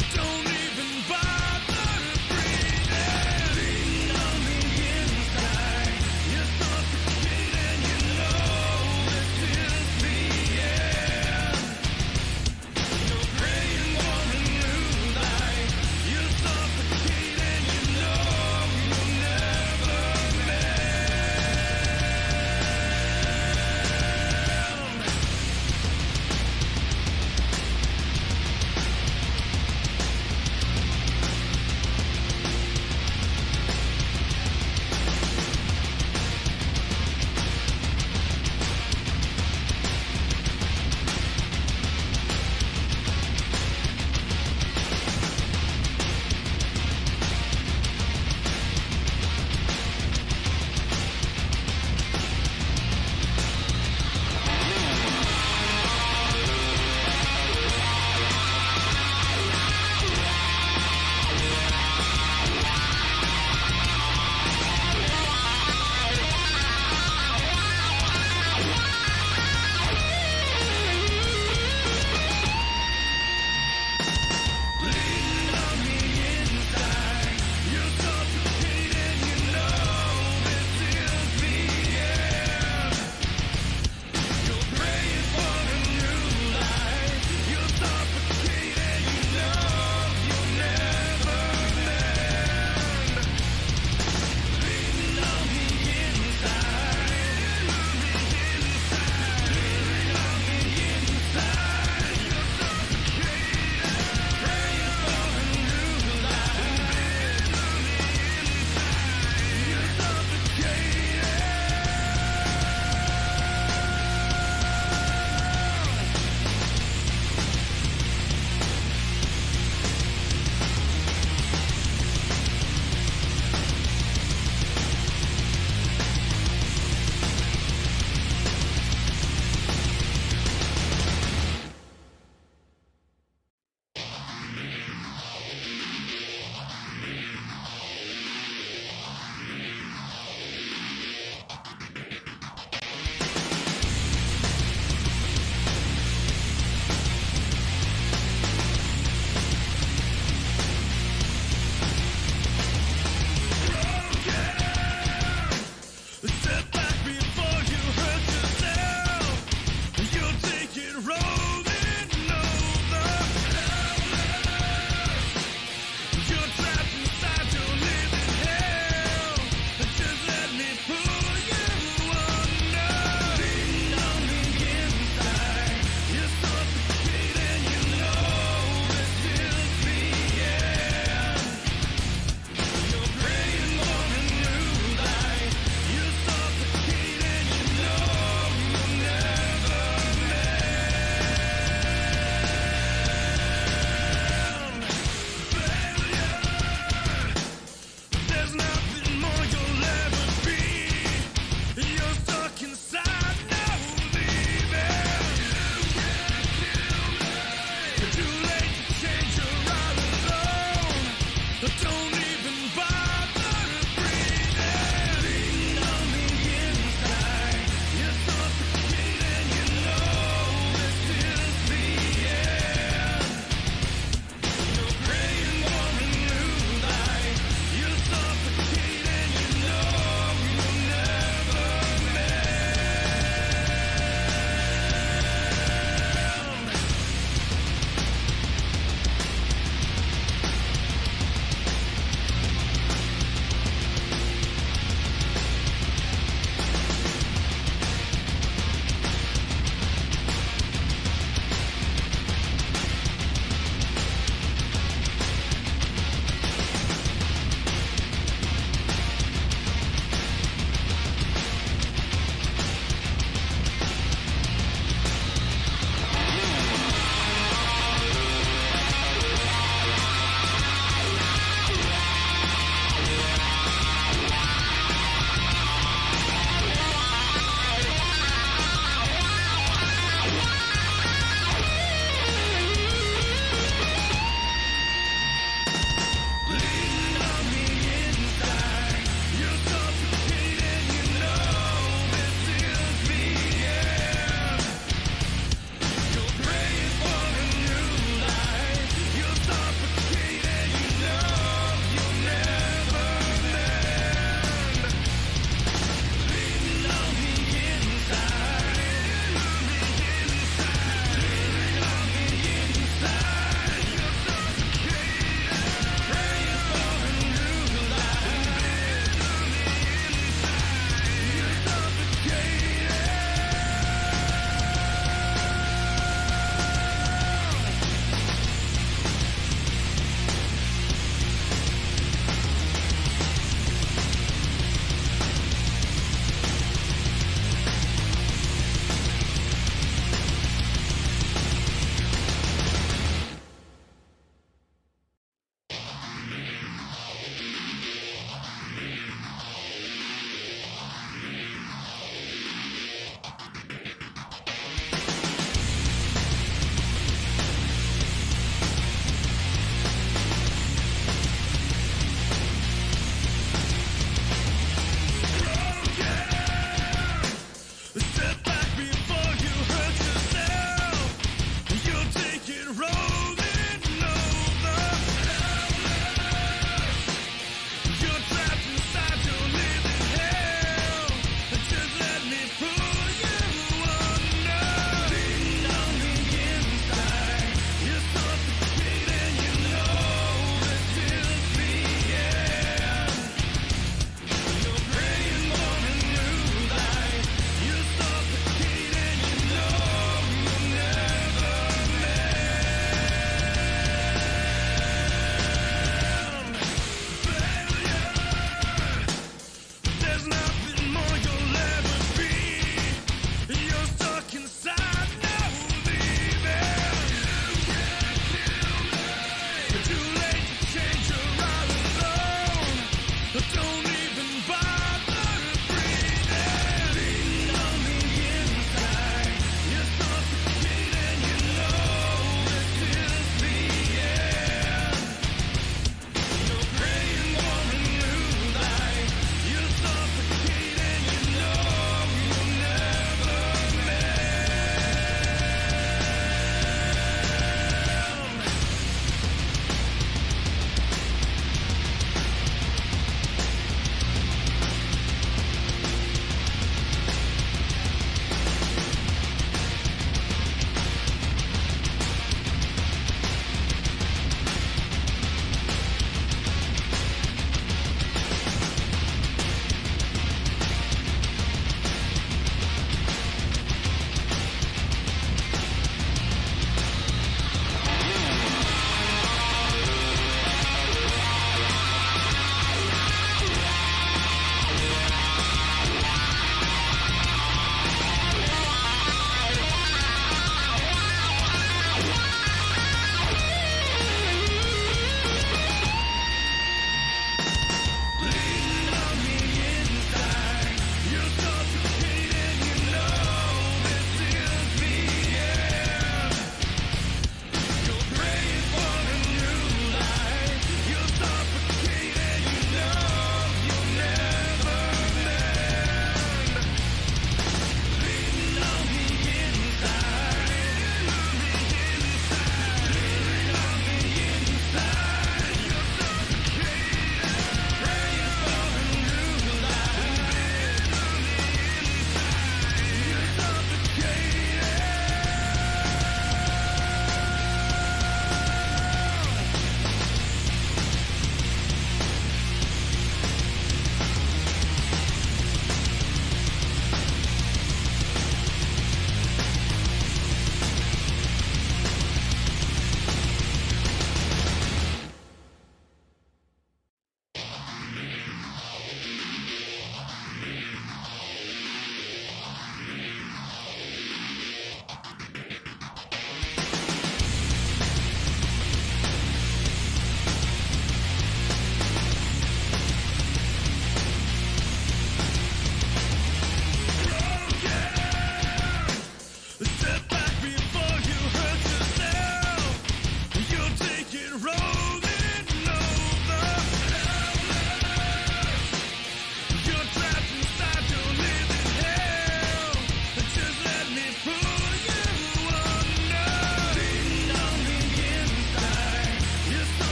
Don't even bother breathing. Lean on the inside. You're suffocating, you know this is the end. You're praying for a new life. You're suffocating, you know you'll never mend.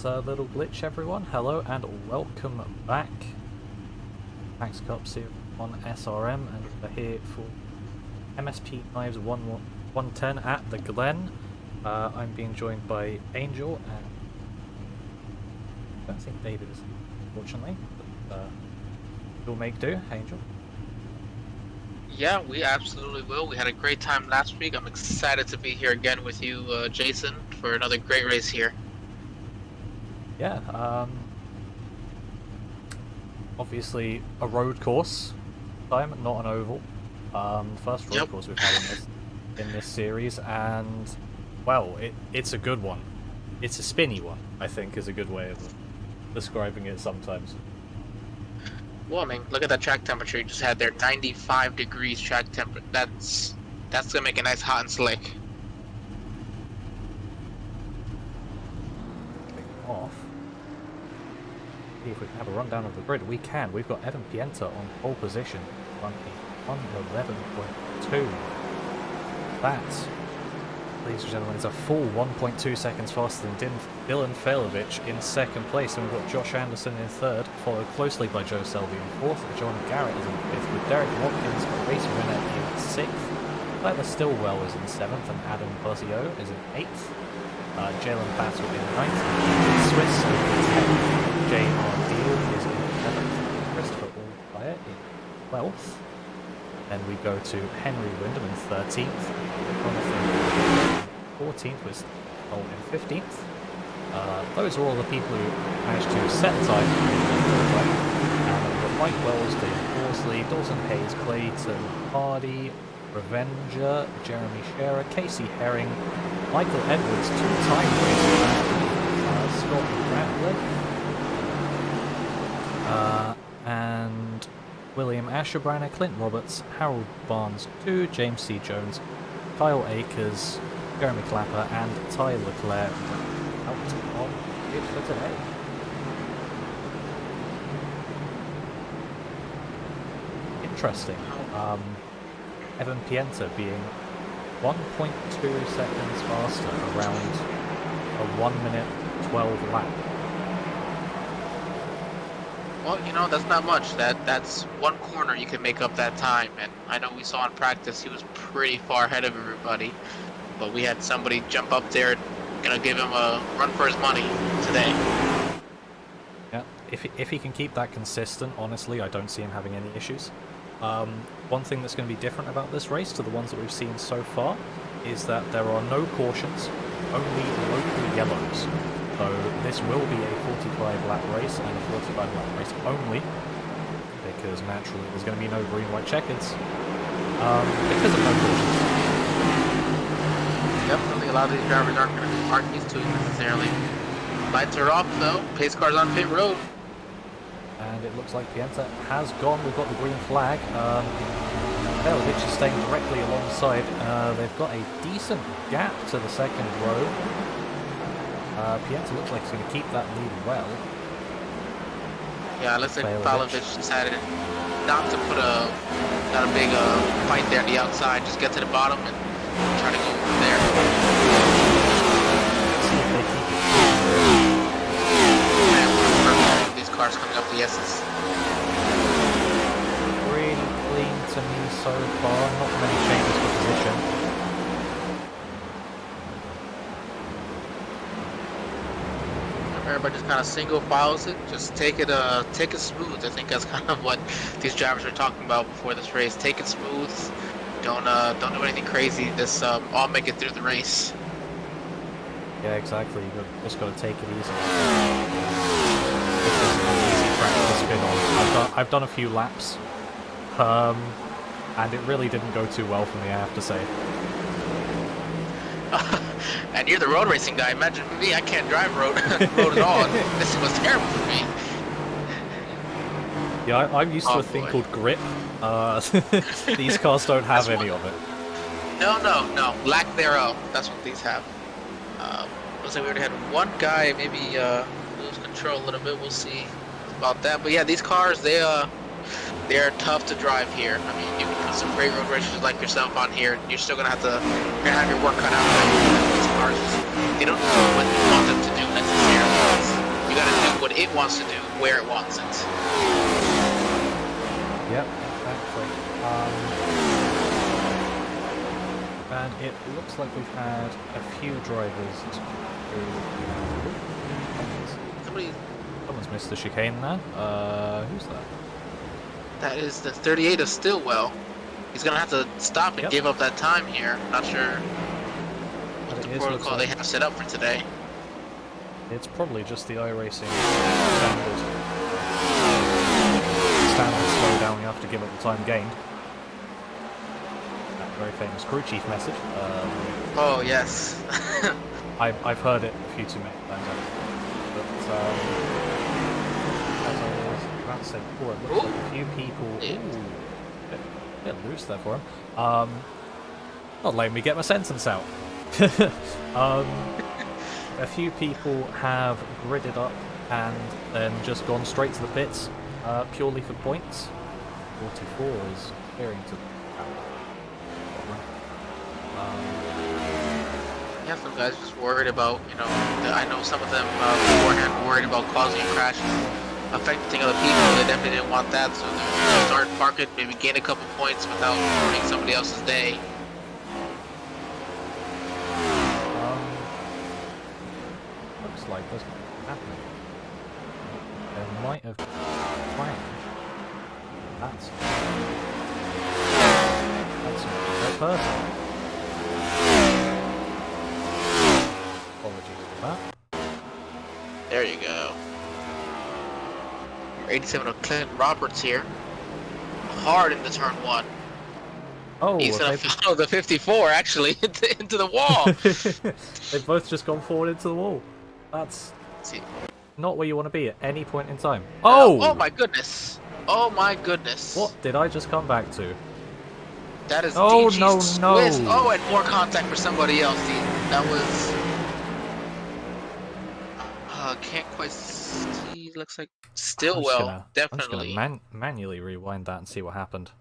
little glitch, everyone. Hello and welcome back. Max Cups here on SRM, and we're here for MSP Knives 110 at the Glen. I'm being joined by Angel, and I don't think David is, unfortunately, but we'll make do. Angel? Yeah, we absolutely will. We had a great time last week. I'm excited to be here again with you, Jason, for another great race here. Yeah, obviously a road course time, not an oval. First road course we've had in this series, and well, it's a good one. It's a spinny one, I think, is a good way of describing it sometimes. Well, I mean, look at that track temperature you just had there, 95 degrees track temperature. That's gonna make it nice, hot, and slick. Off. See if we can have a rundown of the grid. We can. We've got Evan Pienta on pole position, running 1:11.2. That, ladies and gentlemen, is a full 1.2 seconds faster than Dylan Failovich in second place, and we've got Josh Anderson in third, followed closely by Joe Selby in fourth. John Garrett is in fifth, with Derek Watkins, a race winner, in sixth. Tyler Stillwell is in seventh, and Adam Buzzio is in eighth. Jalen Battle in ninth, Swiss in 10th, J.R. Deal is in 11th, Christopher Allfire in 12th. Then we go to Henry Wyndham in 13th, Jonathan 14th, with Cole in 15th. Those are all the people who managed to set time. And we've got Mike Wells, Dave Horsley, Dawson Hayes, Clayton Hardy, Revenger, Jeremy Scherer, Casey Herring, Michael Edwards, two-time racer, Scott Ratliff, and William Asherbrenner, Clint Roberts, Harold Barnes 2, James C. Jones, Kyle Akers, Jeremy Clapper, and Ty Leclerc out on it for today. Interesting. Evan Pienta being 1.2 seconds faster around a 1:12 lap. Well, you know, that's not much. That's one corner you can make up that time. And I know we saw in practice he was pretty far ahead of everybody. But we had somebody jump up there, gonna give him a run for his money today. Yeah, if he can keep that consistent, honestly, I don't see him having any issues. One thing that's going to be different about this race to the ones that we've seen so far is that there are no cautions, only local yellows. So this will be a 45-lap race and a 45-lap race only, because naturally there's going to be no green-white checkers because of no cautions. Definitely, a lot of these drivers aren't used to it necessarily. Lights are off though. Pace car's on pit road. And it looks like Pienta has gone. We've got the green flag. Belovich is staying directly alongside. They've got a decent gap to the second row. Pienta looks like he's going to keep that lead well. Yeah, it looks like Belovich decided not to put a big fight there on the outside. Just get to the bottom and try to go from there. See if they keep it. Cars coming up the S's. Really clean to me so far, not many changes for position. Everybody just kind of single files it, just take it smooth. I think that's kind of what these drivers were talking about before this race. Take it smooth, don't do anything crazy. Just all make it through the race. Yeah, exactly. Just got to take it easy. Easy practice spin on. I've done a few laps, and it really didn't go too well for me, I have to say. And you're the road racing guy. Imagine me, I can't drive road at all. This was terrible for me. Yeah, I'm used to a thing called grip. These cars don't have any of it. No. Lack thereof. That's what these have. Looks like we already had one guy maybe lose control a little bit. We'll see about that. But yeah, these cars, they're tough to drive here. I mean, you can put some great road racers like yourself on here. You're still gonna have your work cut out. These cars, they don't know what you want them to do necessarily. it wants to do, where it wants it. Yep, exactly. And it looks like we've had a few drivers who... Someone's missed the chicane there. Who's that? That is the 38 of Stillwell. He's gonna have to stop and Yep. give up that time here. Not sure what But the it is, protocol looks they like have set up for today. it's probably just the iRacing standard slowdown. You have to give up the time gained. That very famous crew chief message. Oh yes. I've heard it a few too many times actually. But as I was about to say before, it looks like a few people. Ooh, bit loose there for him. Not letting me get my sentence out. A few people have gridded up and then just gone straight to the pits purely for points. 44 is clearing to Yeah, some guys just worried about, you know, I know some of them beforehand were worried about causing a crash, affecting other people. They definitely didn't want that, so they're going to start parking, maybe gain a couple points without ruining somebody else's day. Looks like there's happening. They might have planned. That's a person. Apologies for that. There you go. 87 of Clint Roberts here. Hard into turn 1. Oh, He's gonna follow the 54 actually into the wall. They've both just gone forward into the wall. That's not where you want to be at any point in time. Oh! Oh my goodness! Oh my goodness! What did I just come back to? That is Oh, DG's no. twist. Oh, and more contact for somebody else. That was. Can't quite see. Looks like Stillwell. Definitely. I'm just gonna manually rewind that and see what happened.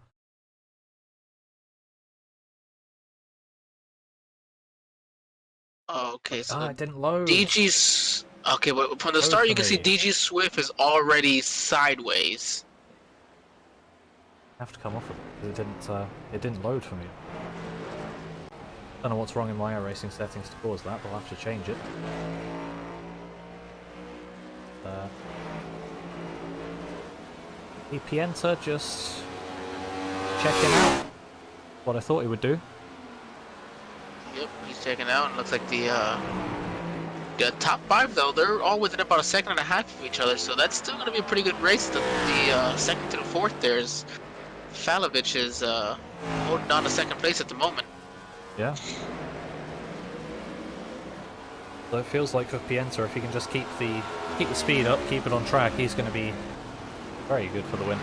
Okay, so it didn't load. DG's. Okay, but from the start you can see DG Swift is already sideways. I have to come off it. It didn't load for me. Don't know what's wrong in my iRacing settings to cause that, but I'll have to change it. The Pienta just checking out what I thought he would do. Yep, he's checking out, and looks like the top 5 though, they're all within about a second and a half of each other, so that's still going to be a pretty good race. The second to the 4th there's Falovich is holding on to 2nd place at the moment. Yeah. So it feels like for Pienta, if he can just keep the speed up, keep it on track, he's going to be very good for the win.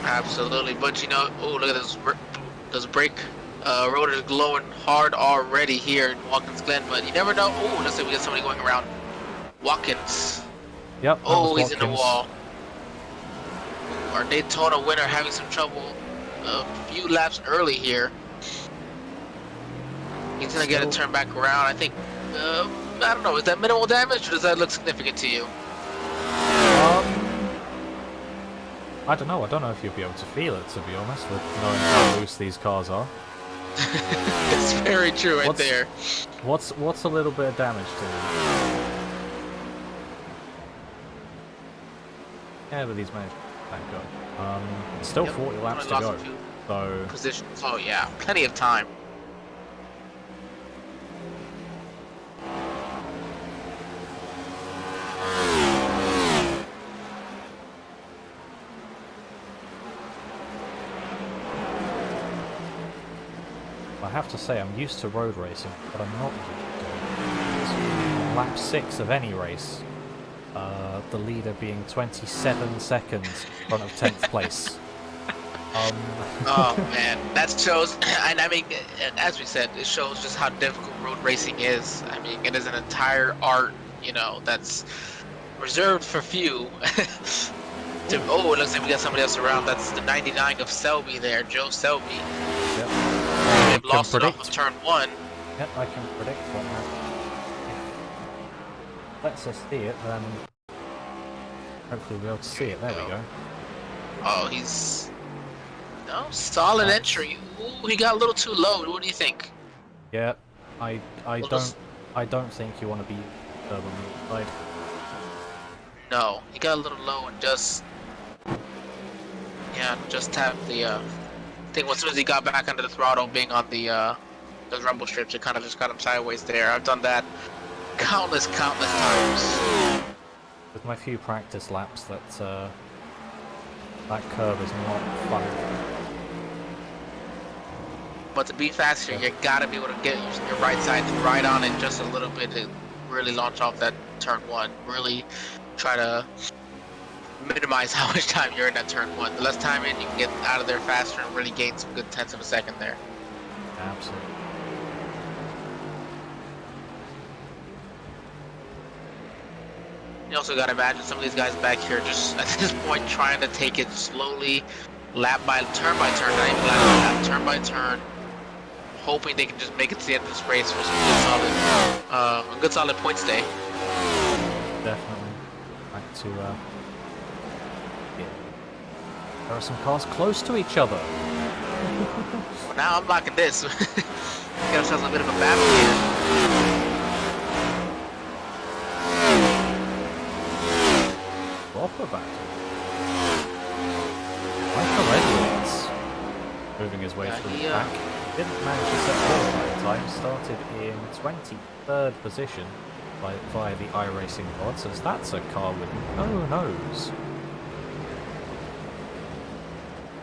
Absolutely, but you know, oh look at this, those brake rotors glowing hard already here in Watkins Glen, but you never know. Oh, let's say we got somebody going around. Watkins. Yep. Oh, he's in the wall. Our Daytona winner having some trouble a few laps early here. He's gonna get a turn back around. I think, I don't know, is that minimal damage or does that look significant to you? I don't know. I don't know if you'll be able to feel it, to be honest, with knowing how loose these cars are. It's very true right there. What's a little bit of damage to you? Yeah, but these managed to thank God. Still 40 laps to go. So positions. Oh yeah, plenty of time. I have to say, I'm used to road racing, but I'm not used to it. Lap 6 of any race, the leader being 27 seconds in front of 10th place. Oh man, that shows, and I mean, as we said, it shows just how difficult road racing is. I mean, it is an entire art, you know, that's reserved for few. Oh, it looks like we got somebody else around. That's the 99 of Selby there, Joe Selby. Yep. They've lost it off of turn 1. Yep, I can predict what that. Let's us see it, then Hopefully we'll be able to see it. There we go. Oh, he's no solid That's- entry. Ooh, he got a little too low. What do you think? Yeah, I Little don't think you want to be turbo move side. No, he got a little low and just tapped the thing. As soon as he got back under the throttle, being on the those rumble strips, it kind of just got him sideways there. I've done that countless times. With my few practice laps, that curve is not fun. But to be faster, you gotta be able to get your right side to ride on it just a little bit to really launch off that turn one. Really try to minimize how much time you're in that turn one. The less time in, you can get out of there faster and really gain some good tenths of a second there. Absolutely. You also gotta imagine some of these guys back here just at this point trying to take it slowly, lap by turn, not even lap, turn by turn, hoping they can just make it to the end of this race for a good solid points day. Definitely. Back to yeah. There are some cars close to each other. Well, now I'm blocking this. Get ourselves a bit of a battle here. Proper battle. Michael Edwards moving his way through the pack. Didn't manage to set qualifying time. Started in 23rd position via the iRacing pod, so that's a car with no nose.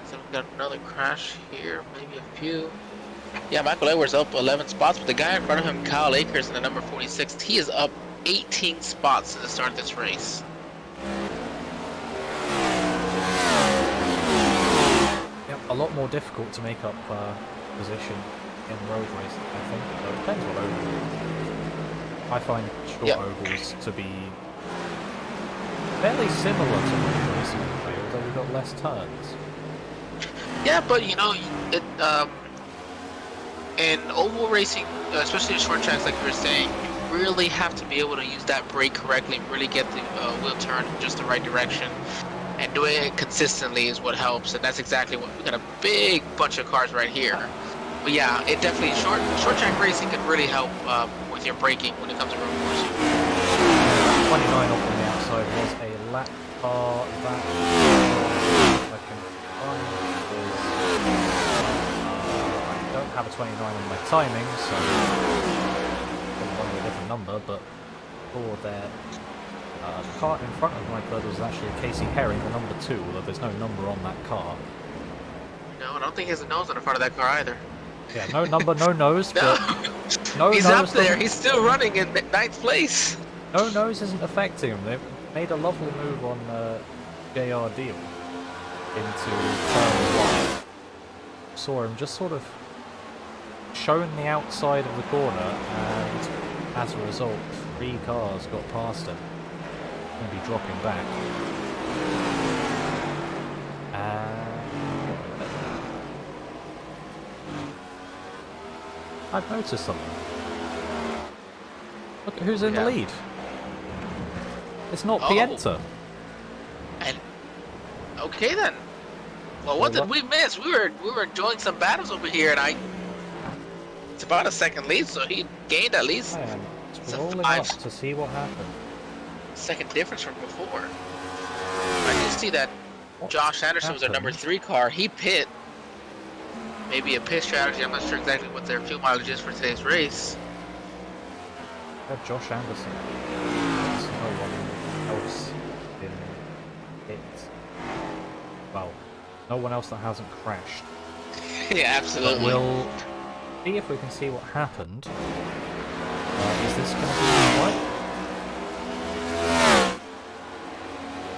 So we've got another crash here, maybe a few. Yeah, Michael Edwards up 11 spots, but the guy in front of him, Kyle Akers, in the number 46, he is up 18 spots at the start of this race. Yep, a lot more difficult to make up position in road racing, I think. So it depends what oval. I find short ovals to be fairly similar to road racing, although you've got less turns. Yeah, but you know, in oval racing, especially in short tracks, like you were saying, you really have to be able to use that brake correctly and really get the wheel turn in just the right direction. And doing it consistently is what helps, and that's exactly what we got a big bunch of cars right here. But yeah, it definitely short track racing can really help with your braking when it comes to road course. 29 off on the outside was a lap car that I can find is I don't have a 29 on my timing, so probably a different number, but for their the car in front of my third was actually Casey Herring, the number 2, although there's no number on that car. No, I don't think he has a nose on the front of that car either. Yeah, no number, no nose, No, but no he's nose up there. He's still running in 9th place. No nose isn't affecting him. They've made a lovely move on JR Deal into turn 1. Saw him just sort of showing the outside of the corner, and as a result, 3 cars got past him. Going to be dropping back. I've noticed something. Look at who's in the lead. It's not Pienta. And okay then. Well, what did we miss? We were enjoying some battles over here, and it's about a second lead, so he gained at least rolling up to see what happened. Second difference from before. I did see that Josh Anderson was our number 3 car. He pit. Maybe a pit strategy. I'm not sure exactly what their fuel mileage is for today's race. Josh Anderson. There's no one else in it. Well, no one else that hasn't crashed. Yeah, absolutely. But we'll see if we can see what happened. Is this going to be right?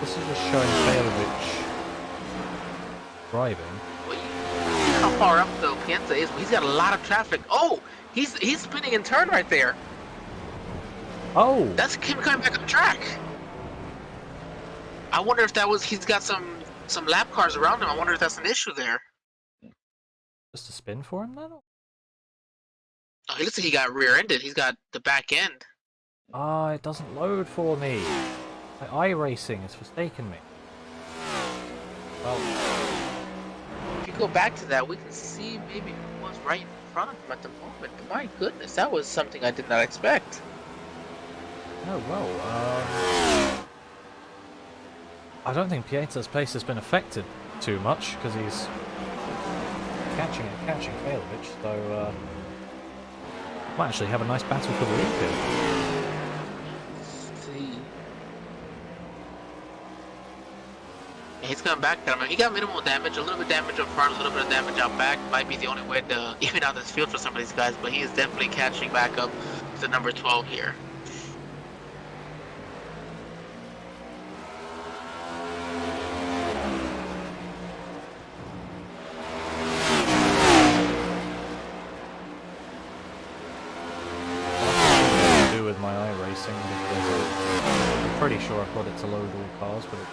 This is just showing Bailovich driving. How far up though Pienta is? He's got a lot of traffic. Oh, he's spinning in turn right there. Oh, that's him coming back on track. I wonder if that was he's got some lap cars around him. I wonder if that's an issue there. Just a spin for him then? Oh, he looks like he got rear-ended. He's got the back end. Ah, it doesn't load for me. My iRacing has forsaken me. Well, If you go back to that, we can see maybe who was right in front of him at the moment. But my goodness, that was something I did not expect. oh well. I don't think Pieta's pace has been affected too much because he's catching Failovich, so might actually have a nice battle for the lead here. Let's see. Yeah, he's coming back. I mean, he got minimal damage, a little bit of damage up front, a little bit of damage out back. Might be the only way to even out this field for some of these guys, but he is definitely catching back up to number 12 here. With my iRacing because I'm pretty sure I've got it to load all cars, but it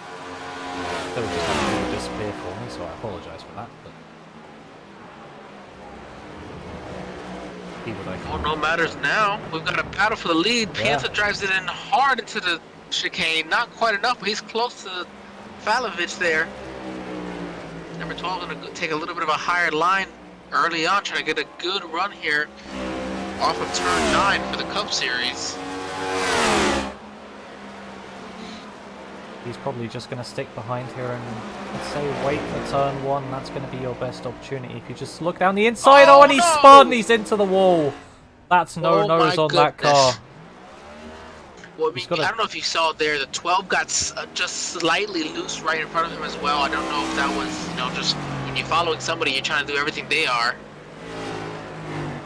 still just happened to disappear for me, so I apologise for that. But see what I Oh, can. no matters now. We've got a battle for the lead. Yeah. Pieta drives it in hard into the chicane. Not quite enough, but he's close to Failovich there. Number 12 going to take a little bit of a higher line early on, trying to get a good run here off of turn 9 for the Cup Series. He's probably just going to stick behind here and, let's say, wait for turn 1. That's going to be your best opportunity. If you just look down the inside, and he's no! spun! He's into the wall. That's no-nos Oh my on that goodness. car. Well, I mean, He's got a- I don't know if you saw there, the 12 got just slightly loose right in front of him as well. I don't know if that was, just when you're following somebody, you're trying to do everything they are.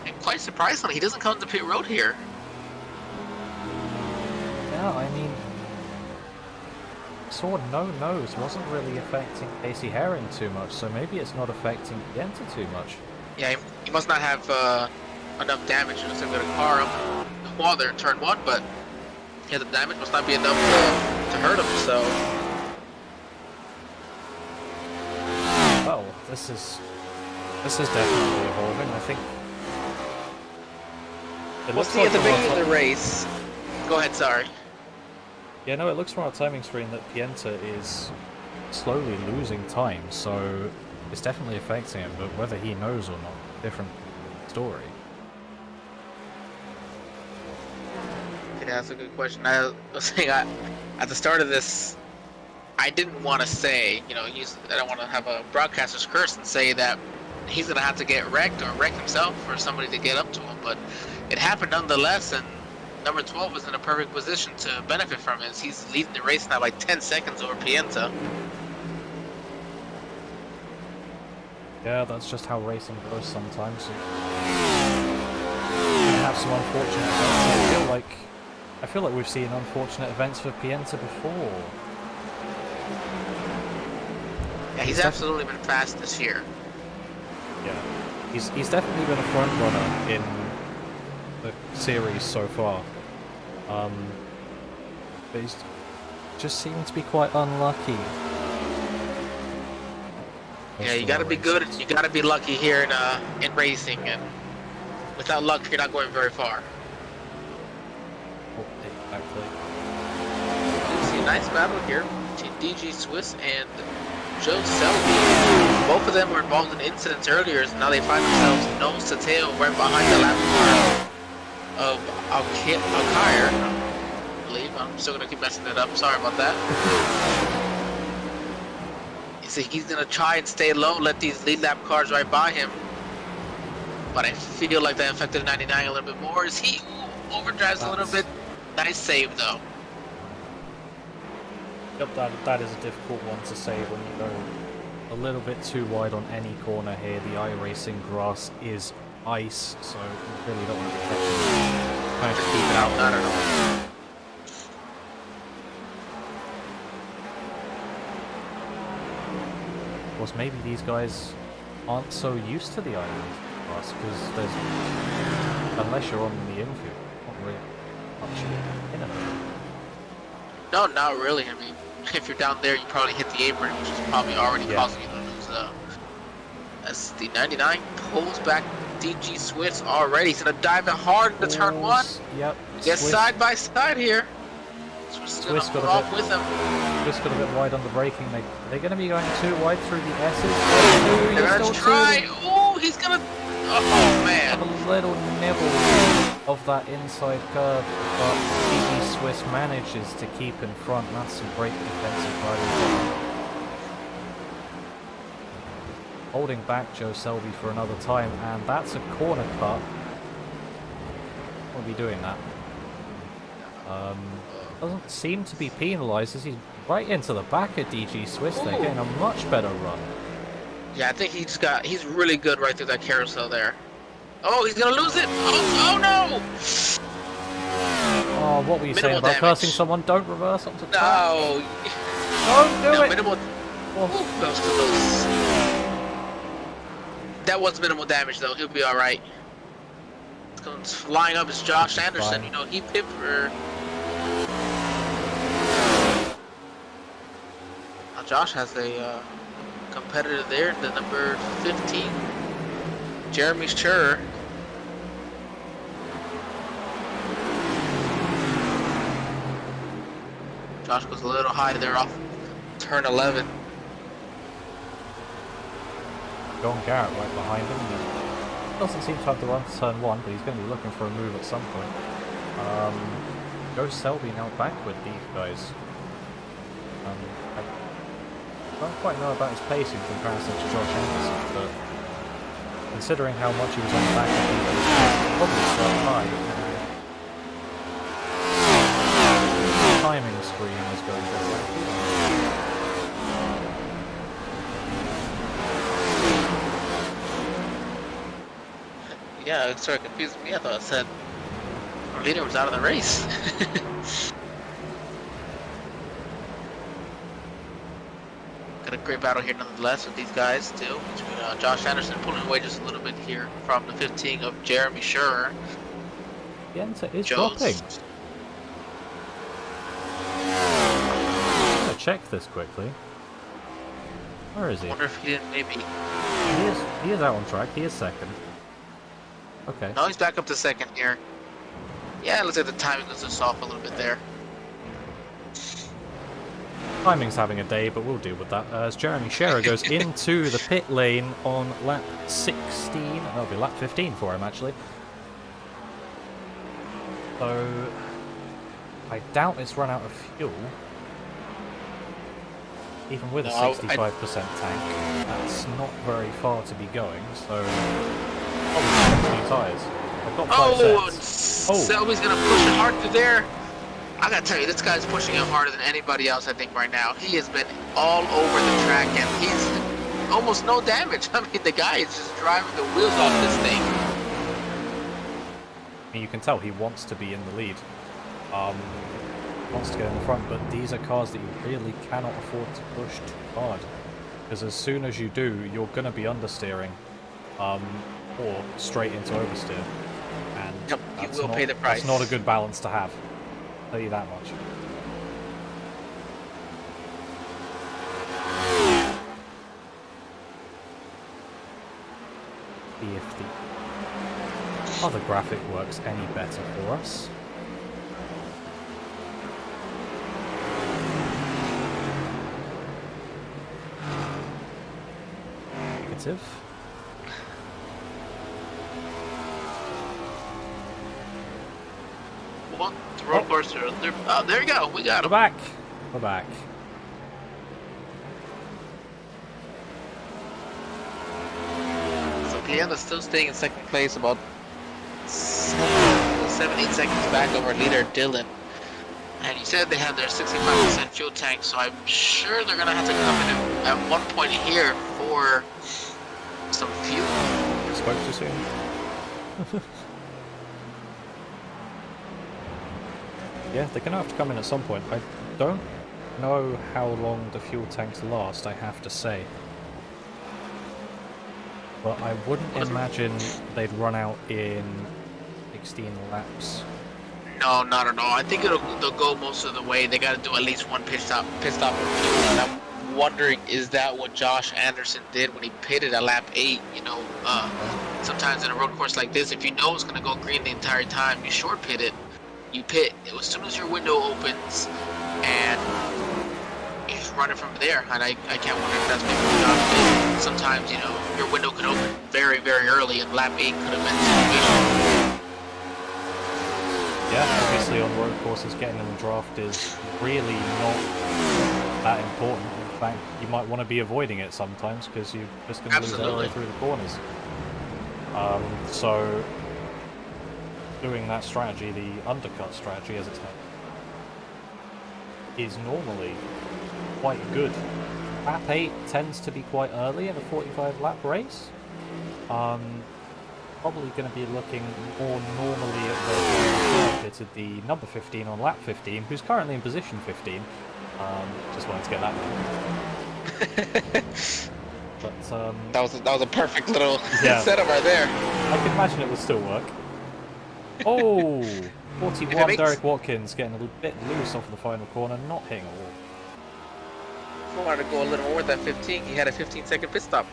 And quite surprisingly, he doesn't come to pit road here. Yeah, I mean, saw no-nos wasn't really affecting Casey Herring too much, so maybe it's not affecting Pienta too much. Yeah, he must not have enough damage to get a car up while they're in turn 1, but yeah, the damage must not be enough to hurt him, so. Well, this is definitely evolving, I think. It We'll looks see like at the from our beginning of ti- the race. Go ahead, sorry. Yeah, no, it looks from our timing screen that Pienta is slowly losing time, so it's definitely affecting him, but whether he knows or not, different story. Yeah, that's a good question. I was saying, at the start of this, I didn't want to say, I don't want to have a broadcaster's curse and say that he's going to have to get wrecked or wreck himself for somebody to get up to him, but it happened nonetheless, and number 12 is in a perfect position to benefit from it. He's leading the race now by 10 seconds over Pienta. Yeah, that's just how racing goes sometimes. You can have some unfortunate events. I feel like we've seen unfortunate events for Pienta before. Yeah, he's absolutely been fast this year. Yeah, he's definitely been a front runner in the series so far. But he's just seeming to be quite unlucky. Yeah, you gotta be good, you gotta be lucky here in racing, and without luck, you're not going very far. Exactly. You see a nice battle here between DG Swiss and Joe Selby. Both of them were involved in incidents earlier, so now they find themselves nose to tail right behind the lap car of Alkire, I believe. I'm still gonna keep messing it up, sorry about that. You see, he's gonna try and stay low, let these lead lap cars right by him. But I feel like that affected 99 a little bit more. Is he overdrives a little bit? Nice save though. Yep, that is a difficult one to say when you go a little bit too wide on any corner here. The iRacing grass is ice, so you really don't want to try to keep it out. I don't know. Of course, maybe these guys aren't so used to the iRacing grass because there's, unless you're on the infield, not really much in it. No, not really. I mean, if you're down there, you probably hit the apron, which is probably already causing you to lose. As the 99 pulls back DG Swiss already. He's gonna dive it hard into turn 1. Yep. Get Swiss. side by side here. Swiss got off a bit. with him. Swiss got a bit wide on the braking. They're going to be going too wide through the S's. They're gonna try. Oh, he's gonna. Oh man. Have a little nibble of that inside curve, but DG Swiss manages to keep in front. That's some great defensive riding. Holding back Joe Selby for another time, and that's a corner cut. We'll be doing that. Doesn't seem to be penalised as he's right into the back of DG Swiss. They're getting a much better run. Yeah, I think he's really good right through that carousel there. Oh, he's gonna lose it! Oh no! Oh, what were you saying about cursing someone? Don't reverse onto track. No! Don't do it! Minimal. Oh. That was close. That was minimal damage though, he'll be alright. Flying up is Josh Anderson, Fine. you know, he pipped for... Now Josh has a competitor there, the number 15, Jeremy Schurer. Josh goes a little high there off turn 11. John Garrett right behind him. He doesn't seem to have the run to turn 1, but he's going to be looking for a move at some point. Joe Selby now back with these guys. I don't quite know about his pace in comparison to Josh Anderson, but considering how much he was on the back of these, he's probably quite high. The timing screen is going very well. Yeah, it started confusing me. I thought it said our leader was out of the race. Got a great battle here nonetheless with these guys too. Between Josh Anderson pulling away just a little bit here from the 15 of Jeremy Schurer. The enter is Joe's. dropping. I'll check this quickly. Where is I he? wonder if he didn't maybe... He is out on track. He is second. Okay. No, he's back up to second here. Yeah, it looks like the timing was just off a little bit there. Timing's having a day, but we'll deal with that. As Jeremy Scherer goes into the pit lane on lap 16. That'll be lap 15 for him, actually. So, I doubt it's run out of fuel. Even with a 65% tank, that's not very far to be going, so... Probably new tyres. I've got 5 sets. Selby's gonna push it hard through there. I gotta tell you, this guy's pushing it harder than anybody else, I think, right now. He has been all over the track, and he's almost no damage. I mean, the guy is just driving the wheels off this thing. I mean, you can tell he wants to be in the lead. Wants to get in the front, but these are cars that you really cannot afford to push too hard. Because as soon as you do, you're going to be understeering. Or straight into oversteer. And Yep, you will pay the price. That's not a good balance to have. I'll tell you that much. See if the other graphic works any better for us. Negative. What? The road course here. Oh, there you go. We got him. We're back. We're back. So Piana's still staying in second place, about 7-8 seconds back over leader Dylan. And you said they have their 65% fuel tank, so I'm sure they're gonna have to come in at one point here for some fuel. Spoke too soon. Yeah, they're going to have to come in at some point. I don't know how long the fuel tanks last, I have to say. But I wouldn't imagine they'd run out in 16 laps. No, not at all. I think they'll go most of the way. They got to do at least one pit stop for fuel. And I'm wondering, is that what Josh Anderson did when he pitted at lap 8? You know, sometimes in a road course like this, if you know it's going to go green the entire time, you short pit it. You pit as soon as your window opens, and you just run it from there. And I can't wonder if that's maybe what Josh did. Sometimes, you know, your window could open very, very early, and lap 8 could have been the situation. Yeah, obviously on road courses, getting in the draft is really not that important. In fact, you might want to be avoiding it sometimes because you're just going to lose all the way through the corners. So doing that strategy, the undercut strategy as it's known, is normally quite good. Lap 8 tends to be quite early in a 45 lap race. Probably going to be looking more normally at the the number 15 on lap 15, who's currently in position 15. Just wanted to get that one. But that was a perfect little yeah. setup right there. I can imagine it would still work. Oh, 41 Derek Watkins getting a bit loose off the final corner, not hitting a wall. If he wanted to go a little more with that 15, he had a 15-second pit stop.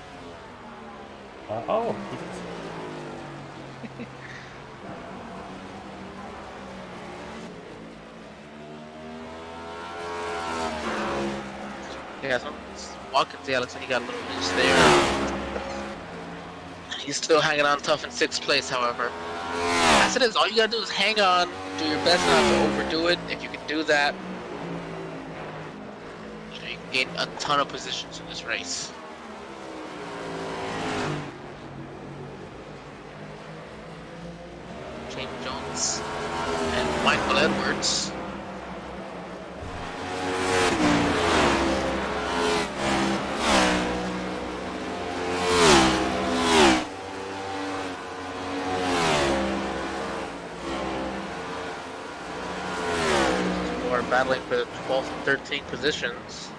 Oh, he did. Yeah, so Watkins, yeah, looks like he got a little loose there. He's still hanging on tough in 6th place, however. As it is, all you gotta do is hang on, do your best not to overdo it. If you can do that, you know, you can gain a ton of positions in this race. James Jones and Michael Edwards. Battling for the 12th and 13th positions.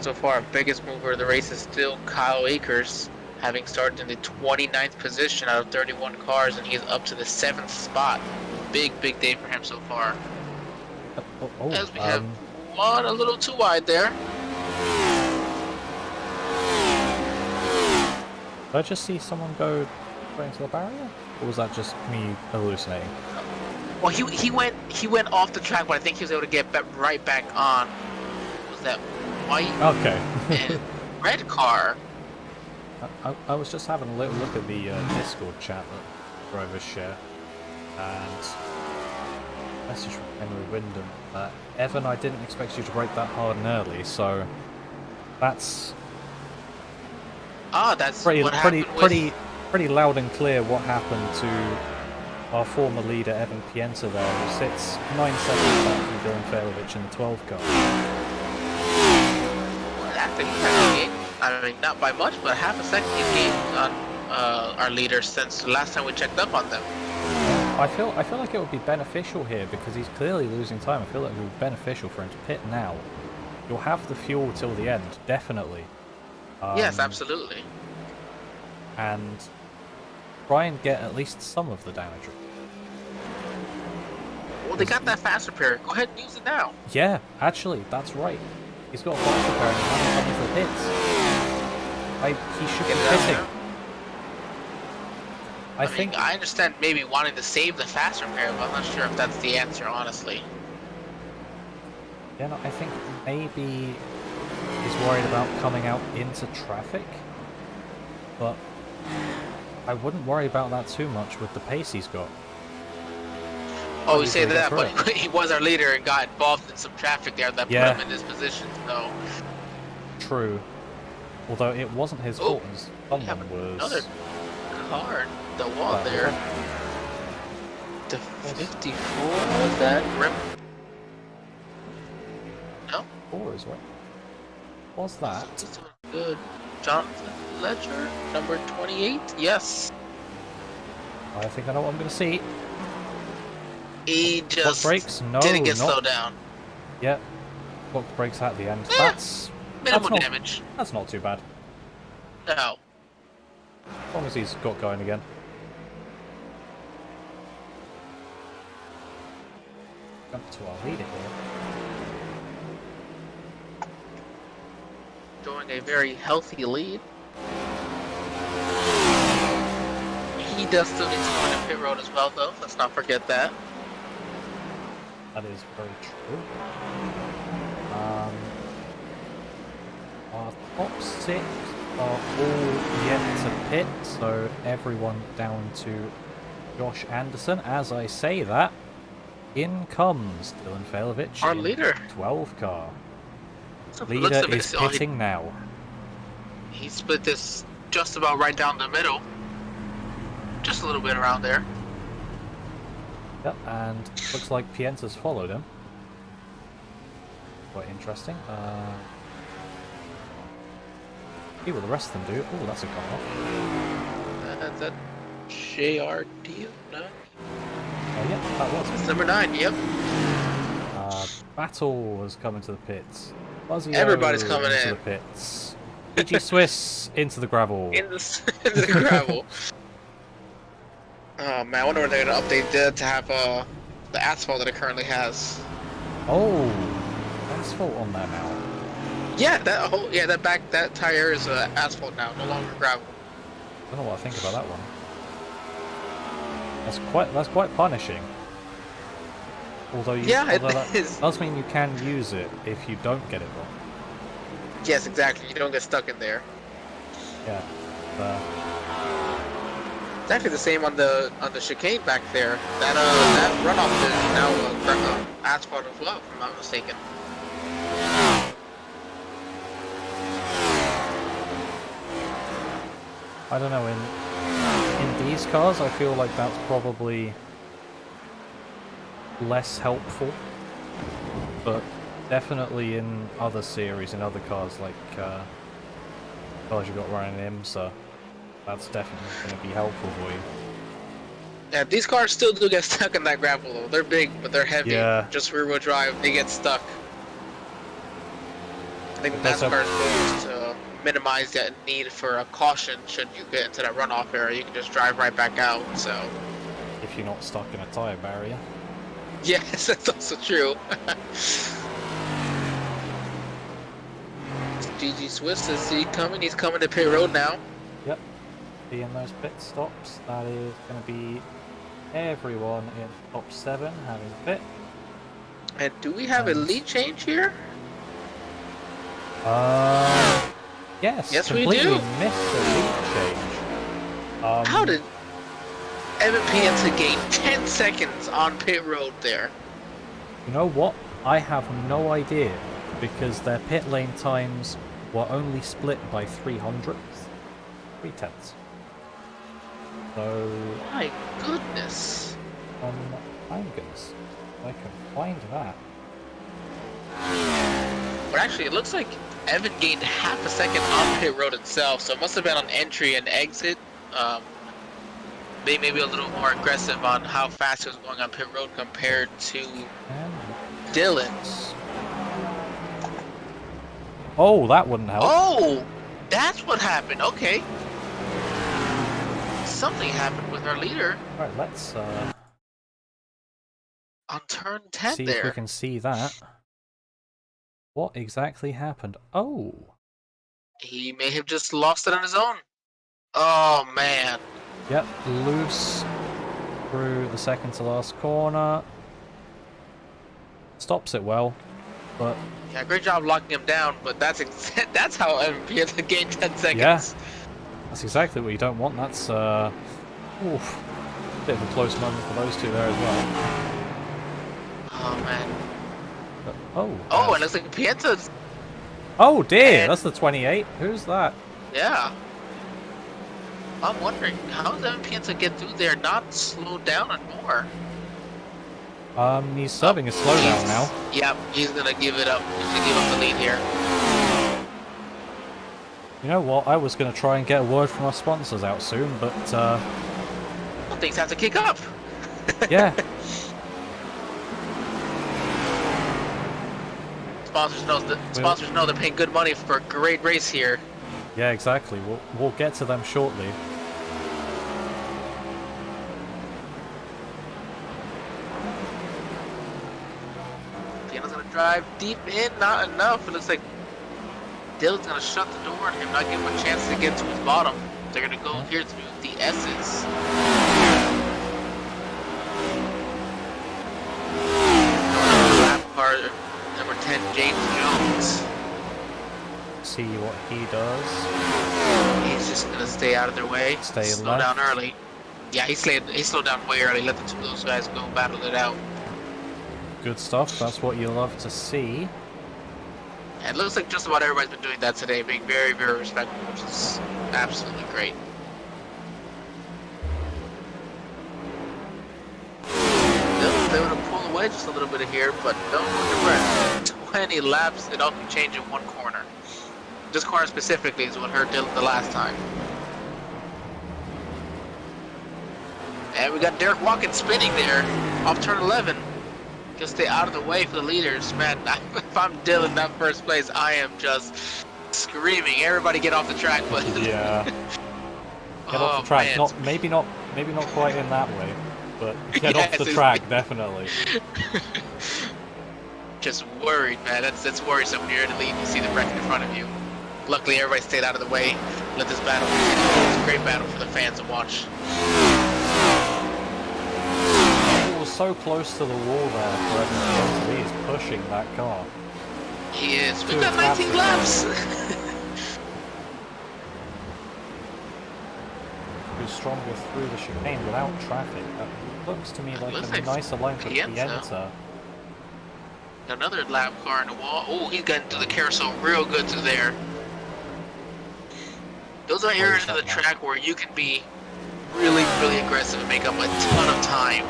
So far, biggest mover of the race is still Kyle Akers, having started in the 29th position out of 31 cars, and he is up to the 7th spot. Big day for him so far. As we have one a little too wide there. Did I just see someone go right into the barrier? Or was that just me hallucinating? Well, he went off the track, but I think he was able to get right back on. Was that white? Okay. And red car? I was just having a little look at the Discord chat that drivers share, and message from Henry Wyndham. Evan, I didn't expect you to brake that hard and early, so that's pretty loud and clear what happened to our former leader Evan Pienta there, who sits 9 seconds back from Dylan Failovich in the 12 car. Well, that's a game. I mean, not by much, but half a second he's gained on our leader since the last time we checked up on them. I feel like it would be beneficial here because he's clearly losing time. I feel like it would be beneficial for him to pit now. You'll have the fuel till the end, definitely. Yes, absolutely. And try and get at least some of the damage. Well, they got that fast repair. Go ahead and use it now. Yeah, actually, that's right. He's got a fast repair and he's coming for hits. He should be pitting. I think I understand maybe wanting to save the fast repair, but I'm not sure if that's the answer, honestly. Yeah, no, I think maybe he's worried about coming out into traffic, but I wouldn't worry about that too much with the pace he's got. Oh, we say that, but he was our leader and got involved in some traffic there that put him in this position, so... True. Although it wasn't his fault, someone was... Another car, the wall there. The 54, was that? Rim? No? 4 as well. What's that? This one good. Jonathan Ledger, number 28, yes. I think I know what I'm going to see. He just brakes? No, didn't get slowed down. Yep. Blocked brakes at the end. That's minimal damage. That's not too bad. No. As long as he's got going again. Up to our leader here. Showing a very healthy lead. He He does still need to go into pit road as well, though. Let's not forget that. That is very true. Our top 6 are all yet to pit, so everyone down to Josh Anderson. As I say that, in comes Dylan Failovich. Our in leader. 12 car. So Leader is pitting now. He split this just about right down the middle. Just a little bit around there. Yep, and looks like Pienta's followed him. Quite interesting. See what the rest of them do. Oh, that's a car off. That's a JRD? No? Yeah, that was It's it. number 9, yep. Battle has come into the pits. Buzzio Everybody's coming into in. the pits. PG Swiss into the gravel. Into the gravel. Oh man, I wonder when they're gonna update that to have the asphalt that it currently has. Oh, asphalt on there now. Yeah, that tire is asphalt now, no longer gravel. I don't know what I think about that one. That's quite punishing. Although that is. does mean you can use it if you don't get it wrong. Yes, exactly. You don't get stuck in there. Yeah. It's actually the same on the chicane back there. That runoff is now asphalt as well, if I'm not mistaken. I don't know, in these cars I feel like that's probably less helpful, but definitely in other series, in other cars like cars you've got running IMSA, that's definitely going to be helpful for you. Yeah, these cars still do get stuck in that gravel though. They're big, but they're heavy. Yeah. Just rear-wheel drive, they get stuck. I think That's NASCAR's goal is to minimize that need for a caution should you get into that runoff area. You can just drive right back out, so... If you're not stuck in a tyre barrier. Yes, that's also true. GG Swiss, is he coming? He's coming to pit road now. Yep. Be in those pit stops. That is going to be everyone in top 7 having pit. And do we have a lead change here? Yes. Yes, we completely do. Missed the lead change. How did Evan Pienta gain 10 seconds on pit road there? You know what? I have no idea, because their pit lane times were only split by 3/100ths. 3/10. So... My goodness. I'm gonna see if I can find that. But actually, it looks like Evan gained half a second on pit road itself, so it must have been on entry and exit. They may be a little more aggressive on how fast he was going on pit road compared to Dylan. Oh, that wouldn't help. Oh, that's what happened. Okay. Something happened with our leader Right, let's on turn 10 see there. if we can see that. What exactly happened? Oh, He may have just lost it on his own. Oh, man. yep, loose through the second to last corner. Stops it well, but Yeah, great job locking him down, but that's how Evan Pienta gained 10 seconds. yeah, that's exactly what you don't want. That's oof, bit of a close moment for those two there as well. Oh, man. But, Oh, and it looks like Pienta's... oh dear, and- that's the 28. Who's that? Yeah. I'm wondering, how does Evan Pienta get through there, not slow down and more? He's serving a slowdown now. Yep, he's gonna give it up. He's gonna give up the lead here. You know what? I was going to try and get a word from our sponsors out soon, but Well, things have to kick up. yeah. Sponsors know they're paying good money for a great race here. Yeah, exactly. We'll get to them shortly. Pienta's gonna drive deep in, not enough. It looks like Dylan's gonna shut the door on him, not give him a chance to get to his bottom. They're gonna go here through the S's. James Jones. See what he does. He's just gonna stay out of their way. Stay Slow left. down early. Yeah, he slowed down way early. Let the two of those guys go battle it out. Good stuff. That's what you love to see. And it looks like just about everybody's been doing that today, being very, very respectful, which is absolutely great. They want to pull away just a little bit here, but don't hold your breath. 20 laps, it all can change in one corner. This corner specifically is what hurt Dylan the last time. And we got Derek Watkins spinning there off turn 11. Just stay out of the way for the leaders. Man, if I'm Dylan in that first place, I am just screaming, everybody get off the track. But Yeah. Get off the track. Man. Maybe not quite in that way, but get Yes, off the track definitely. Just worried, man. That's worrisome when you're in the lead and you see the wreck in front of you. Luckily, everybody stayed out of the way. Let this battle continue. It's a great battle for the fans to watch. He was so close to the wall there for everyone. He is pushing that car. He is. We've Good got 19 laps. Who's stronger through the chicane without traffic? That looks to me like Looks a like nice alignment for Pienza. Pienza. Another lap car in the wall. Oh, he's getting through the carousel real good through there. Those are areas of the track where you can be really, really aggressive and make up a ton of time.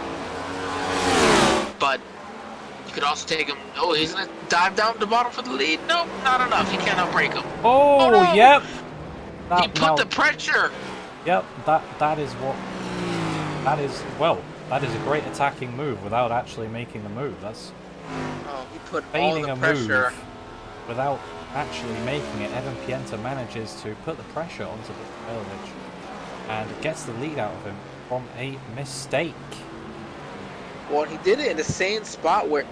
But you could also take him. Oh, he's gonna dive down to the bottom for the lead. Nope, not enough. You cannot break him. Oh, no! yep. He put the pressure. Yep, that is a great attacking move without actually making the move. That's Oh, he put all feigning the a pressure. move without actually making it. Evan Pienta manages to put the pressure onto Ballistipax and gets the lead out of him from a mistake. Well, he did it in the same spot where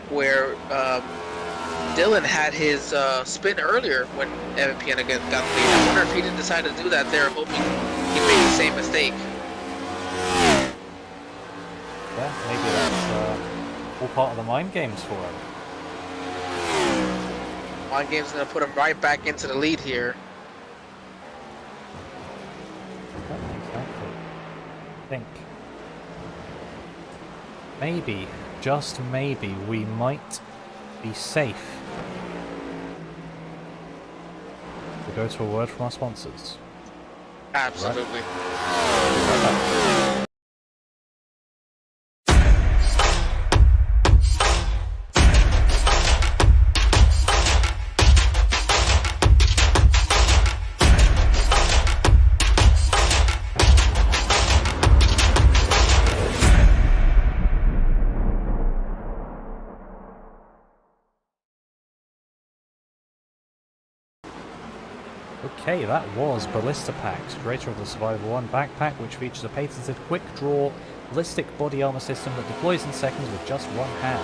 Dylan had his spin earlier when Evan Pienta got the lead. I wonder if he didn't decide to do that there, hoping he made the same mistake. Yeah, maybe that's all part of the mind games for him. Mind game's gonna put him right back into the lead here. Exactly. I think maybe, just maybe, we might be safe. We'll go to a word from our sponsors. Absolutely. Okay, that was Ballistipax, creator of the Survivor 1 backpack, which features a patented quick-draw ballistic body armor system that deploys in seconds with just one hand.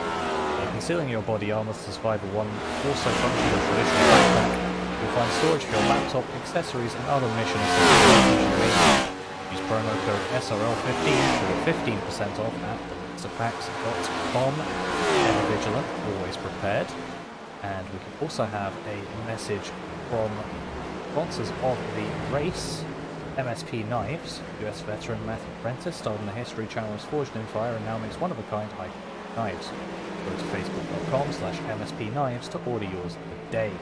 By concealing your body armor, the Survivor 1 also functions as a traditional backpack. You'll find storage for your laptop, accessories, and other mission essentials. Use promo code SRL15 to get 15% off at ballistipax.com. Ever vigilant, always prepared. And we can also have a message from sponsors of the race, MSP Knives, US veteran Matthew Prentice, started in the History Channel as Forged in Fire and now makes one-of-a-kind high knives. Go to facebook.com/MSP Knives to order yours today.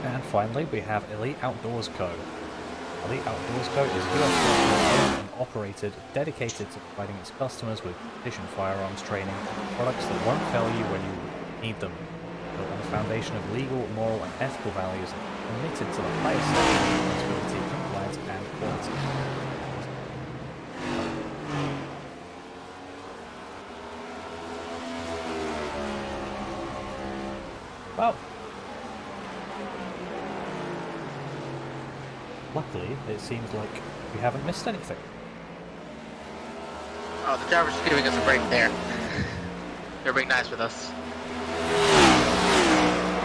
And finally, we have Elite Outdoors Co. Elite Outdoors Co. is US owned and operated, dedicated to providing its customers with precision firearms training and products that won't fail you when you need them. Built on a foundation of legal, moral, and ethical values, and committed to the highest standards of responsibility, compliance, and quality. Well, luckily, it seems like we haven't missed anything. Oh, the driver's just giving us a break there. They're being nice with us.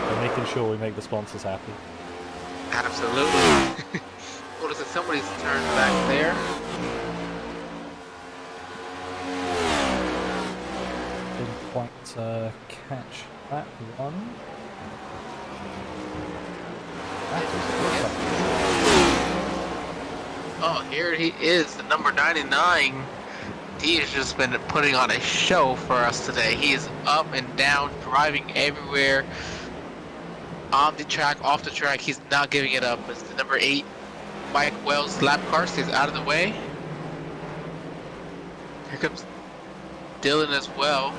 We're making sure we make the sponsors happy. Absolutely. Well, listen, somebody's turned back there. Didn't quite catch that one. That is Oh, here he is, the number 99. He has just been putting on a show for us today. He is up and down, driving everywhere. On the track, off the track, he's not giving it up. It's the number 8 Mike Wells lap car stays out of the way. Here comes Dylan as well.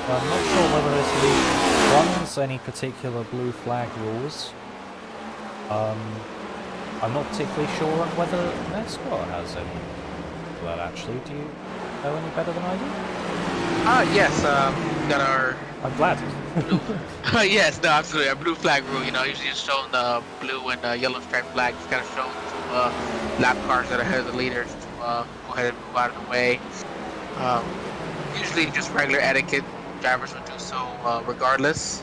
I'm not sure whether this league runs any particular blue flag rules. I'm not particularly sure on whether NASCAR has any for that actually. Do you know any better than I do? Yes, we got our I'm glad. blue. Yes, no, absolutely. Our blue flag rule, you know, usually just showing the blue and yellow stripe flag. Just kind of showing to lap cars that are ahead of the leaders to go ahead and move out of the way. Usually just regular etiquette. Drivers would do so regardless.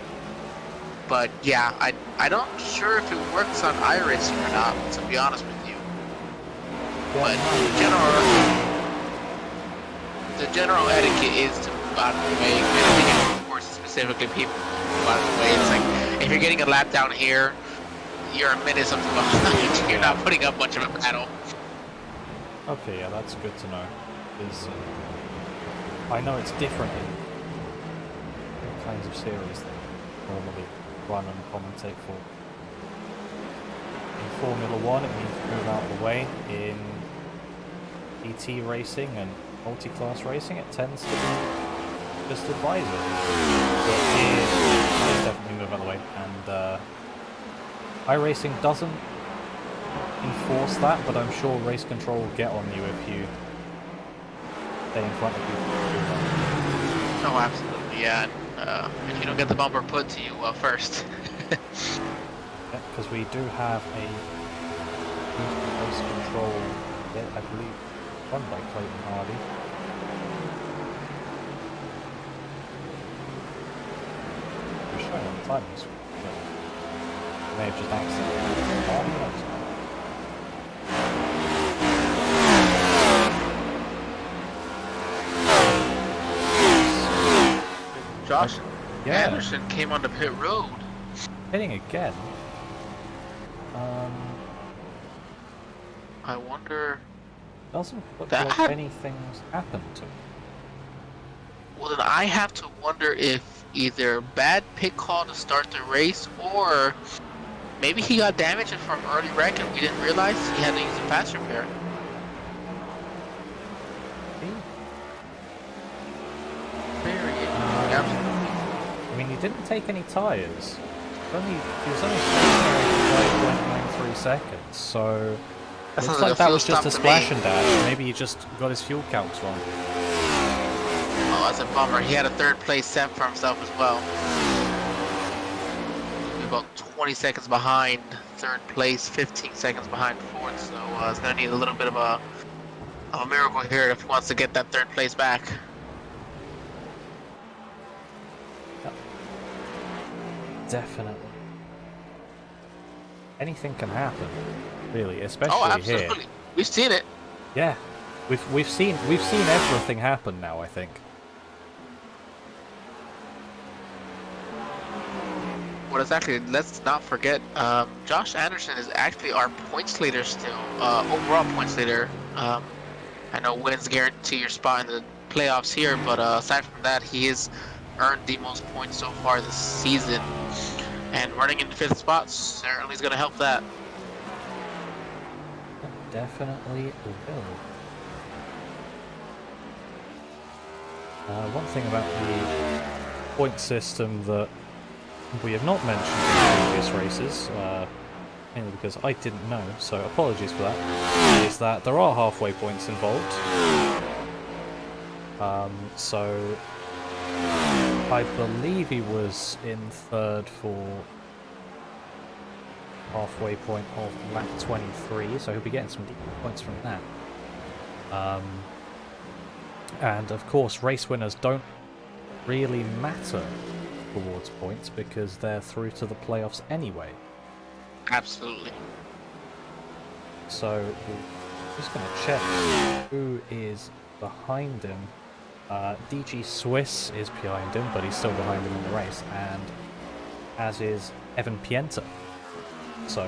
But yeah, I'm not sure if it works on iRacing or not, to be honest with you. But the general etiquette is to move out of the way. And of course, specifically people move out of the way. It's like if you're getting a lap down here, you're a minute something behind. You're not putting up much of a battle. Okay, yeah, that's good to know. Because I know it's different in all kinds of series that normally run and commentate for. In Formula 1 it means move out of the way. In ET racing and multi-class racing it tends to be just advisory. But here it's definitely move out of the way. And iRacing doesn't enforce that, but I'm sure race control will get on you if you stay in front of people. Oh, absolutely, yeah. If you don't get the bumper put to you first. Yeah, because we do have a race control, I believe, run by Clayton Hardy. We're showing on the timing screen. May have just accidentally. Josh Yeah. Anderson came on the pit road. Hitting again. I wonder. Doesn't look That like had- anything's happened to him. Well, then I have to wonder if either bad pit call to start the race, or maybe he got damaged from early wreck and we didn't realize he had to use a fast repair. Absolutely. I mean, he didn't take any tyres. He was only stationary for 5.93 seconds, so That looks sounds like a that fuel was just a stop to splash me. and dash. Maybe he just got his fuel counts wrong. Oh, that's a bummer. He had a third place set for himself as well. About 20 seconds behind third place, 15 seconds behind fourth, so it's going to need a little bit of a miracle here if he wants to get that third place back. Definitely. Anything can happen, really, especially Oh, absolutely. here. We've seen it. Yeah, we've seen everything happen now. I think. Well, exactly. Let's not forget, Josh Anderson is actually our points leader still, overall points leader. I know wins guarantee your spot in the playoffs here, but aside from that, he has earned the most points so far this season. And running in the 5th spot certainly is going to help that. Definitely will. One thing about the point system that we have not mentioned in previous races, mainly because I didn't know, so apologies for that, is that there are halfway points involved. So I believe he was in third for halfway point of lap 23, so he'll be getting some decent points from that. And of course, race winners don't really matter towards points because they're through to the playoffs anyway. Absolutely. So we're just going to check who is behind him. DG Swiss is behind him, but he's still behind him in the race, and as is Evan Pienta. So,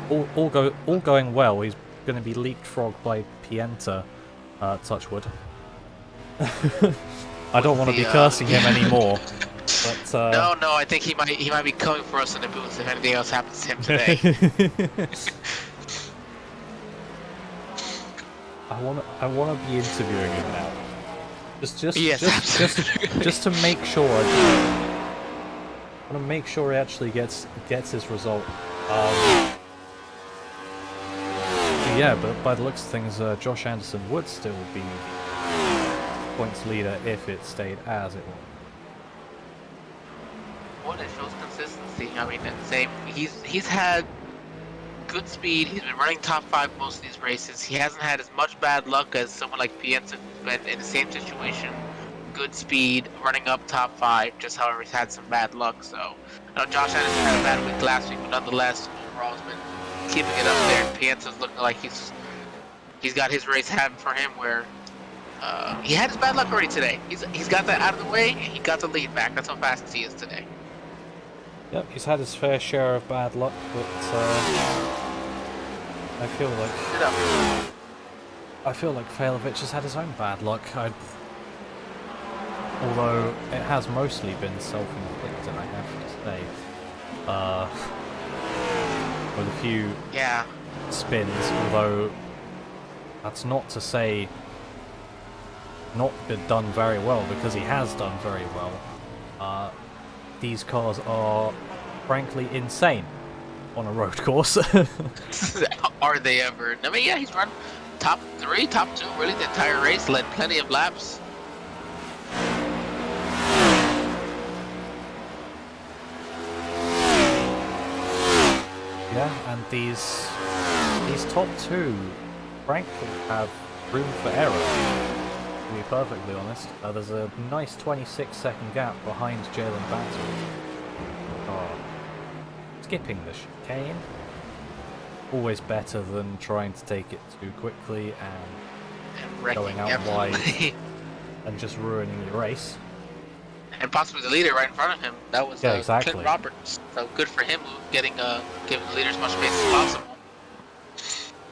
Well, all going well. He's going to be leapfrogged by Pienta, Touchwood. I don't want to be cursing him anymore, but no, I think he might be coming for us in the booth if anything else happens to him today. I want to be interviewing him now. Yes, Just to make sure. I want to make sure he actually gets his result. Yeah, but by the looks of things, Josh Anderson would still be points leader if it stayed as it was. Well, it shows consistency. I mean, same. He's had good speed. He's been running top 5 most of these races. He hasn't had as much bad luck as someone like Pienta, who's been in the same situation. Good speed, running up top 5. Just however, he's had some bad luck. So, I know Josh Anderson had a bad week last week, but nonetheless, overall, he's been keeping it up there. Pienta's looking like he's got his race happening for him where he had his bad luck already today. He's got that out of the way, and he got the lead back. That's how fast he is today. Yep, he's had his fair share of bad luck, but I feel like Failovich has had his own bad luck. Although it has mostly been self-inflicted, I have to say. With a few spins, although that's not to say not been done very well, because he has done very well. These cars are frankly insane on a road course. Are they ever? I mean, yeah, he's run top 3, top 2, really the entire race, led plenty of laps. Yeah, and these top 2 frankly have room for error. To be perfectly honest, there's a nice 26-second gap behind Jalen Battle. Skipping the chicane, always better than trying to take it too quickly and going out wide and just ruining your race. And possibly the leader right in front of him. That was exactly. Clint Roberts. So good for him, giving the leader as much space as possible.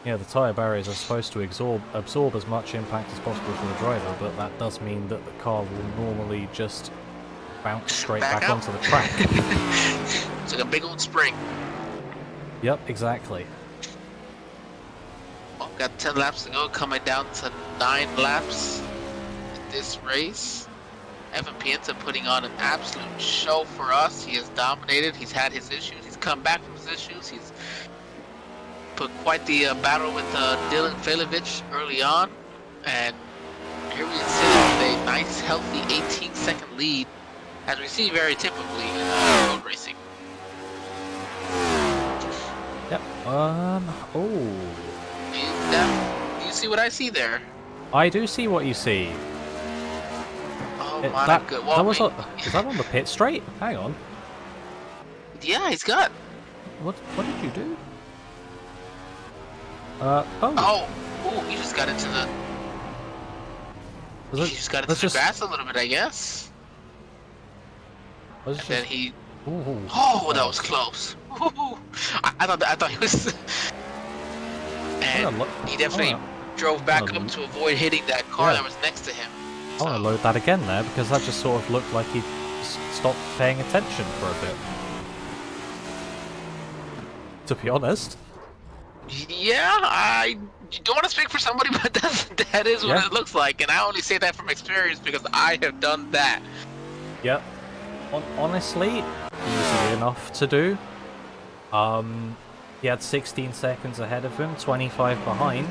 Yeah, the tyre barriers are supposed to absorb as much impact as possible for the driver, but that does mean that the car will normally just bounce straight back onto the track. It's like a big old spring. Yep, exactly. Well, got 10 laps to go, coming down to 9 laps in this race. Evan Pienta putting on an absolute show for us. He has dominated. He's had his issues. He's come back from his issues. He's put quite the battle with Dylan Failovich early on, and here we sit with a nice, healthy 18-second lead, as we see very typically in road racing. Yep. Do you see what I see there? I do see what you see. Oh my god! Well, is that on the pit straight? Hang on. Yeah, he's got. What did you do? He just got into the. He just got into the grass a little bit, I guess. And then he. Oh, that was close. I thought he was. And he definitely drove back up to avoid hitting that car that was next to him. I want to load that again there, because that just sort of looked like he stopped paying attention for a bit. To be honest. Yeah, I don't want to speak for somebody, but that is what it looks like, and I only say that from experience because I have done that. Yep. Honestly, easy enough to do. He had 16 seconds ahead of him, 25 behind.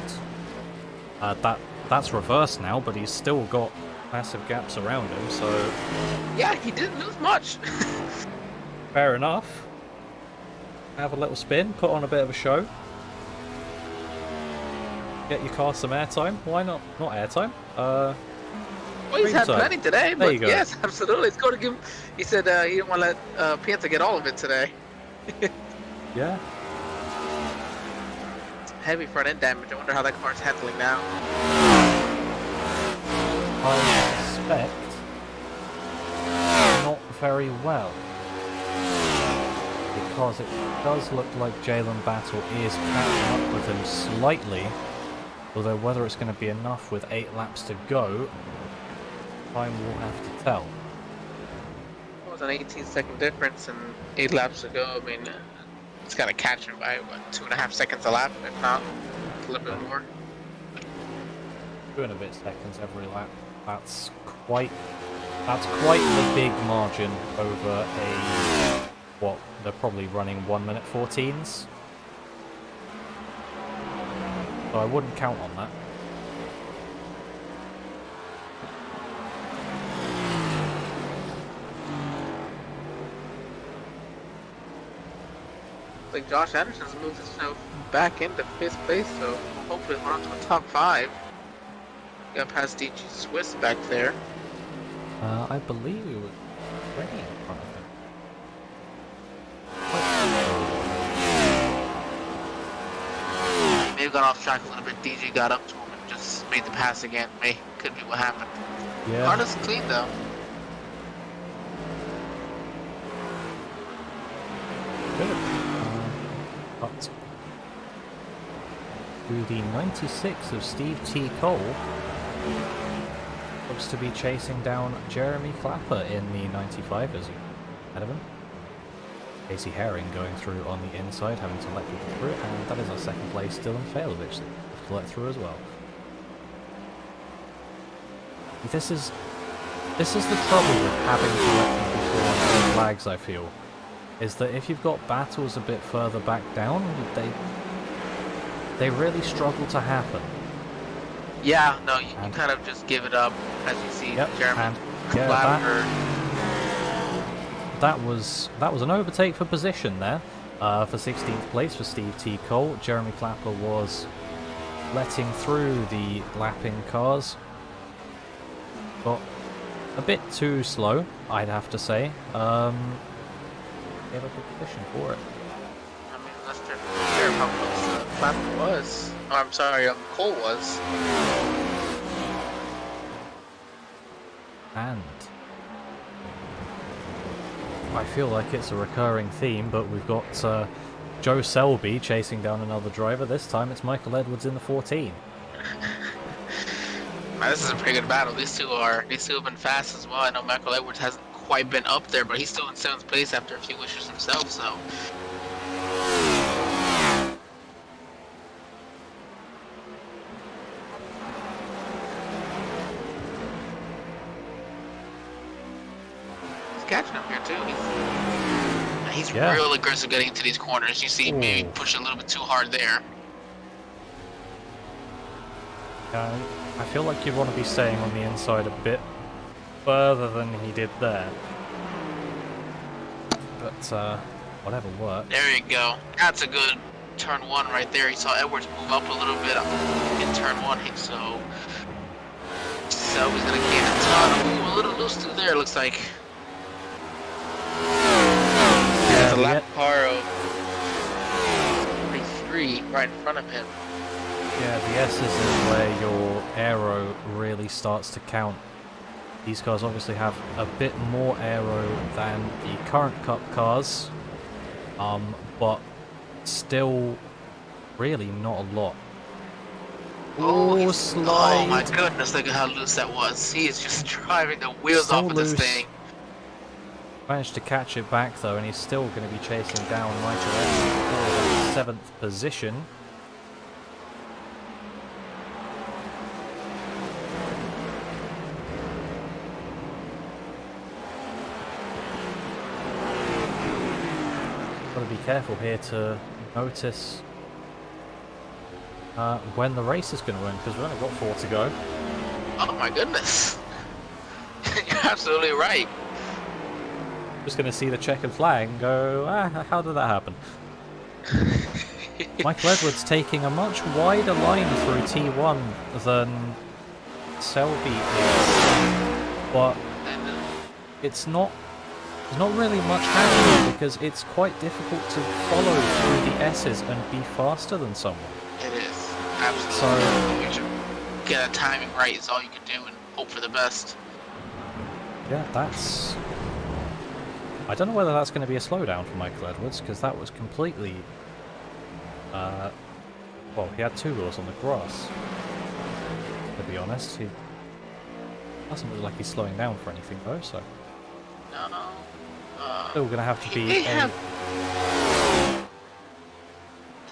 That's reversed now, but he's still got massive gaps around him, so... Yeah, he didn't lose much. Fair enough. Have a little spin, put on a bit of a show. Get your car some airtime. Why not? Not airtime. Well, he's had plenty today, but yes, absolutely. It's going to give him... He said he didn't want to let Pienta get all of it today. Yeah. Heavy front end damage. I wonder how that car's handling now. I suspect not very well. Because it does look like Jalen Battle is catching up with him slightly. Although whether it's going to be enough with 8 laps to go, time will have to tell. It was an 18-second difference and 8 laps to go. I mean, it's got to catch him by, what, 2.5 seconds a lap, if not a little bit more. 2 and a bit seconds every lap. That's quite the big margin over a, what, they're probably running 1 minute 14s. So I wouldn't count on that. Like Josh Anderson's moved himself back into 5th place, so hopefully we're on to a top 5. Got past DG Swiss back there. I believe it was already in front of him. He may have gone off track a little bit. DG got up to him and just made the pass again. Could be what happened. Yeah. Car is clean though. Good. But to the 96 of Steve T. Cole, looks to be chasing down Jeremy Clapper in the 95 as he ahead of him. Casey Herring going through on the inside, having to let people through, and that is our second place, Dylan Failovich, to let through as well. This is the trouble with having to let people through on those flags, I feel. Is that if you've got battles a bit further back down, they really struggle to happen. Yeah, no, you kind of just give it up as you see Jeremy Clapper. That was an overtake for position there. For 16th place for Steve T. Cole. Jeremy Clapper was letting through the lapping cars. But a bit too slow, I'd have to say. Gave up a position for it. I mean, let's turn to how close Clapper was. Oh, I'm sorry, Cole was. And I feel like it's a recurring theme, but we've got Joe Selby chasing down another driver. This time it's Michael Edwards in the 14. Now, this is a pretty good battle. These two have been fast as well. I know Michael Edwards hasn't quite been up there, but he's still in 7th place after a few issues himself, so. He's catching him here too. He's real aggressive getting into these corners. You see maybe push a little bit too hard there. I feel like you'd want to be staying on the inside a bit further than he did there. But whatever works. There you go. That's a good turn 1 right there. You saw Edwards move up a little bit in turn 1, so he's gonna gain a ton. Ooh, a little loose through there, looks like. There's a lap car of 43 right in front of him. Yeah, the S is in where your aero really starts to count. These cars obviously have a bit more aero than the current Cup cars, but still really not a lot. Oh, slide! Oh my goodness, look at how loose that was. He is just driving the wheels So off of this loose. thing. Managed to catch it back though, and he's still going to be chasing down Michael Edwards for the 7th position. Got to be careful here to notice when the race is going to end, because we've only got 4 to go. Oh my goodness. You're absolutely right. Just going to see the checkered flag and go, how did that happen? Michael Edwards taking a much wider line through T1 than Selby is, but it's not really much happening because it's quite difficult to follow through the S's and be faster than someone. It is. Absolutely. So, get a timing right is all you can do, and hope for the best. Yeah, that's... I don't know whether that's going to be a slowdown for Michael Edwards, because that was completely... well, he had 2 wheels on the grass, to be honest. He doesn't look like he's slowing down for anything, though, so... No. Still going to have to be They have...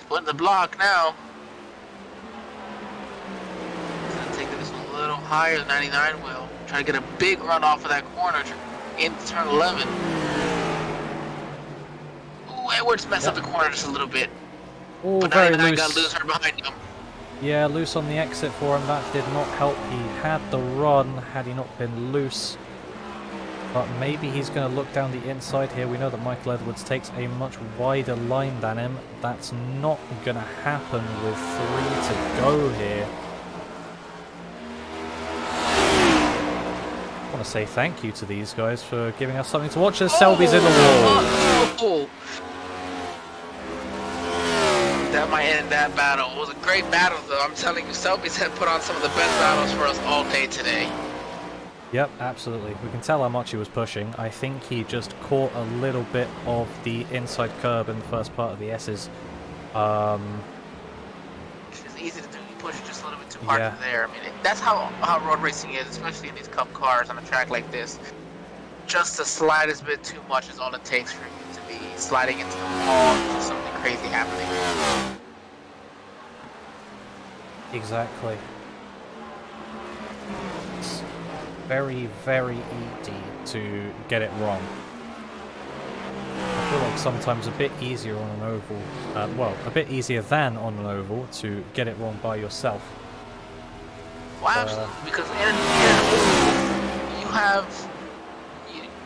Putting the block now. He's going to take this a little higher than 99 will. Try to get a big run off of that corner into turn 11. Ooh, Edwards messed up the corner just a little bit. Oh, But very 99 loose. got loose right behind him. Yeah, loose on the exit for him. That did not help. He had the run had he not been loose. But maybe he's going to look down the inside here. We know that Michael Edwards takes a much wider line than him. That's not going to happen with 3 to go here. I want to say thank you to these guys for giving us something to watch as Selby's in the wall. That might end that battle. It was a great battle, though. I'm telling you, Selby's had put on some of the best battles for us all day today. Yep, absolutely. We can tell how much he was pushing. I think he just caught a little bit of the inside curb in the first part of the S's. It's easy to do. You push just a little bit too hard Yeah. from there. I mean, that's how road racing is, especially in these cup cars on a track like this. Just to slide a bit too much is all it takes for you to be sliding into the wall or something crazy happening. Exactly. It's very, very easy to get it wrong. I feel like sometimes a bit easier on an oval, well, a bit easier than on an oval to get it wrong by yourself. Well, absolutely, because in an oval, you have,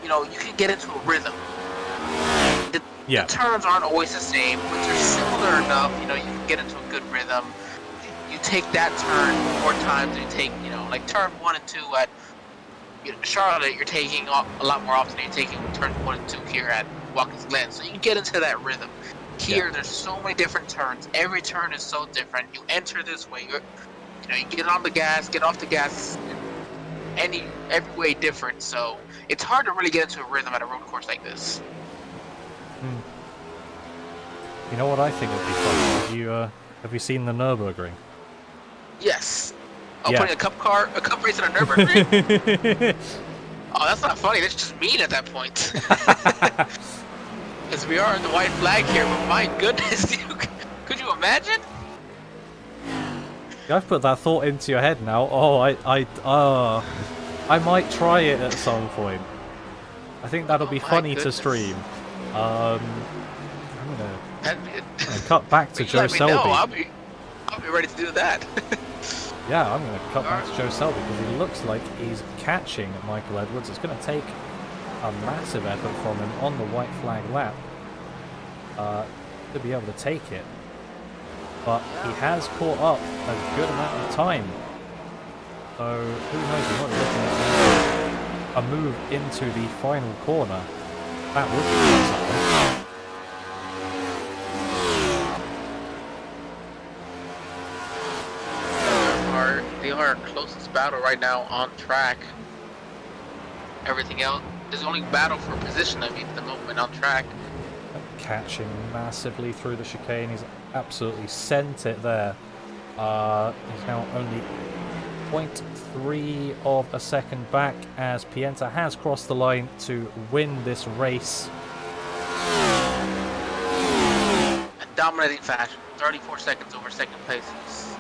you know, you can get into a rhythm. The turns aren't always the same, but they're similar enough, you know, you can get into a good rhythm. You take that turn more times than you take, you know, like turn 1 and 2 at Charlotte, you're taking a lot more often than you're taking turn 1 and 2 here at Watkins Glen. So you can get into that rhythm. Here, there's so many different turns. Every turn is so different. You enter this way, you get on the gas, get off the gas, every way different. So it's hard to really get into a rhythm at a road course like this. You know what I think would be fun? Have you seen the Nürburgring? Yes. Oh, Yeah. putting a cup race in a Nürburgring? Oh, that's not funny. That's just mean at that point. Because we are in the white flag here, but my goodness, could you imagine? I've put that thought into your head now. Oh, I might try it at some point. I think that'll be my funny goodness. to stream. I'm gonna cut back to You Joe let me Selby. know. I'll be ready to do that. Yeah, I'm going to cut back to Joe Selby because he looks like he's catching Michael Edwards. It's going to take a massive effort from him on the white flag lap to be able to take it. But he has caught up a good amount of time. So who knows, we might be looking at a move into the final corner. That would be possible. They are our closest battle right now on track. Everything else, there's only battle for position, I mean, at the moment on track. Catching massively through the chicane. He's absolutely sent it there. He's now only 0.3 of a second back as Pienta has crossed the line to win this race. A dominating fashion, 34 seconds over second place.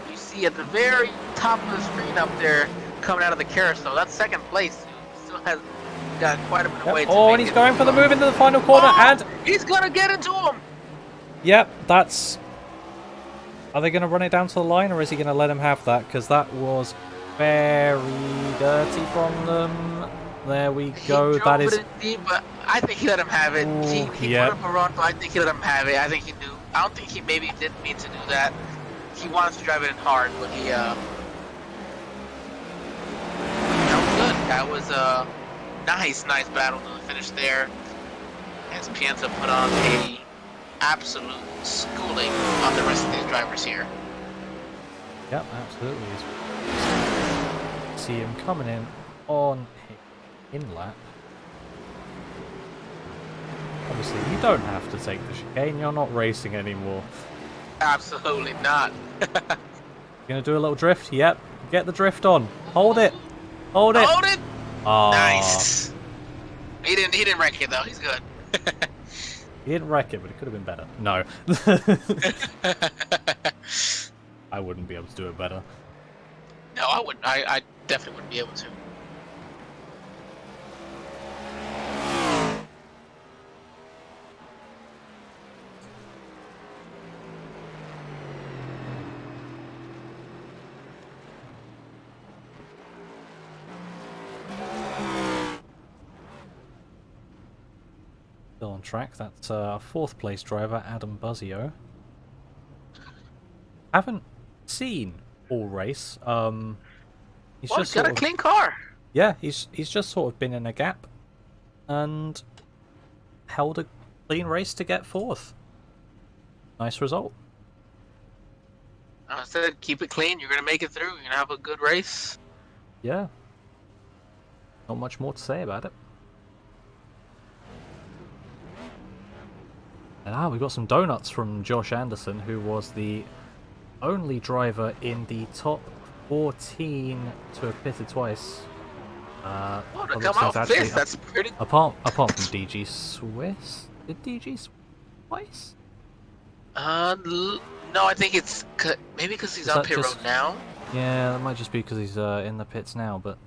You see at the very top of the screen up there, coming out of the carousel, that's second place. He still has got quite a bit of weight. Oh, and he's going for the move into the final corner, and he's gonna get into him. Yep, that's... Are they going to run it down to the line, or is he going to let him have that? Because that was very dirty from them. There we go. That is... Deep, but I think he let him have it. Ooh, He put up a run, but I think he let him have it. I think he knew. I don't think he maybe didn't mean to do that. He wanted to drive it in hard, but he that was good. That was a nice battle to the finish there. As Pienta put on a absolute schooling on the rest of these drivers here. Yep, absolutely. See him coming in on in lap. Obviously, you don't have to take the chicane. You're not racing anymore. Absolutely not. Gonna do a little drift? Yep. Get the drift on. Hold it. Hold it. Hold it. Oh, Nice. He didn't wreck it though. He's good. He didn't wreck it, but it could have been better. No. I wouldn't be able to do it better. No, I wouldn't. I definitely wouldn't be able to. Still on track. That's our 4th place driver, Adam Buzzio. Haven't seen all race. He's Well, just he's got a sort of, clean car. yeah, he's just sort of been in a gap and held a clean race to get 4th. Nice result. I said, keep it clean. You're gonna make it through. You're gonna have a good race. Yeah. Not much more to say about it. And we got some donuts from Josh Anderson, who was the only driver in the top 14 to have pitted twice. Oh, to well, come out actually, 5th. That's pretty. apart from DG Swiss. Did DG Swiss twice? No, I think it's maybe because he's Is on that pit road just- now. Yeah, that might just be because he's in the pits now, but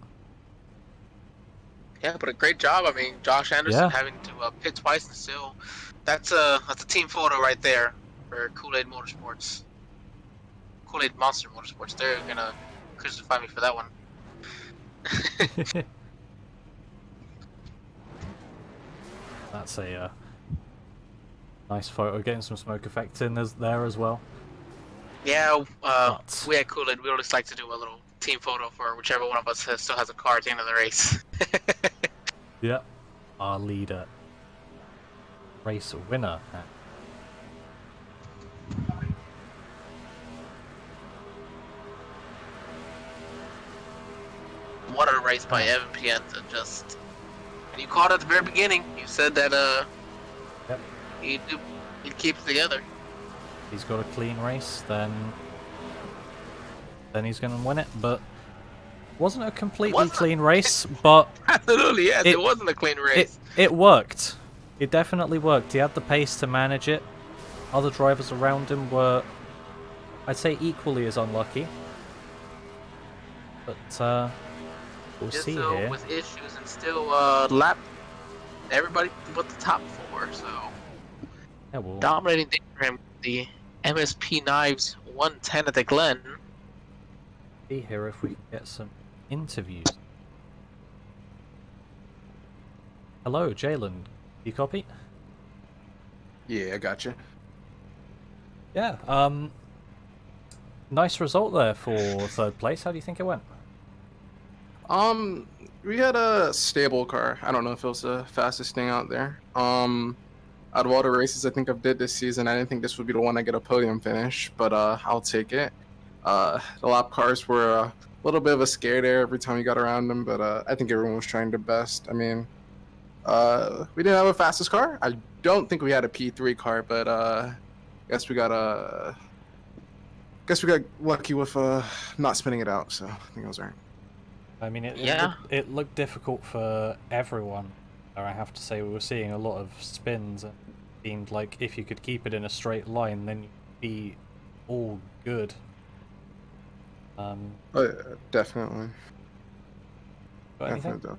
Yeah, but a great job. I mean, Josh Anderson Yeah. having to pit twice and still. That's a team photo right there for Kool-Aid Motorsports. Kool-Aid Monster Motorsports. They're gonna crucify me for that one. that's a nice photo. Getting some smoke effects in there as well. Yeah, But- we at Kool-Aid, we always like to do a little team photo for whichever one of us still has a car at the end of the race. Yep. Our leader. Race winner. What a race by Evan Pienta, just. And you called at the very beginning. You said that Yep. he'd keep it together. He's got a clean race, then he's going to win it. But wasn't a completely Wasn't. clean race, but Absolutely, yes. It- It wasn't a clean race. it worked. It definitely worked. He had the pace to manage it. Other drivers around him were, I'd say, equally as unlucky. But we'll Just see so here. with issues and still lapped everybody but the top 4. So Yeah, we'll dominating day for him. The MSP Knives 110 at the Glen. see here if we can get some interviews. Hello, Jalen. You copy? Yeah, I gotcha. Yeah. Nice result there for 3rd place. How do you think it went? We had a stable car. I don't know if it was the fastest thing out there. Out of all the races I think I've did this season, I didn't think this would be the one I get a podium finish, but I'll take it. The lap cars were a little bit of a scare there every time you got around them, but I think everyone was trying their best. I mean, we didn't have a fastest car. I don't think we had a P3 car, but guess we got lucky with not spinning it out, so I think I was alright. I mean, Yeah. it looked difficult for everyone. I have to say, we were seeing a lot of spins, and it seemed like if you could keep it in a straight line, then you'd be all good. Definitely. Got anything? Definitely.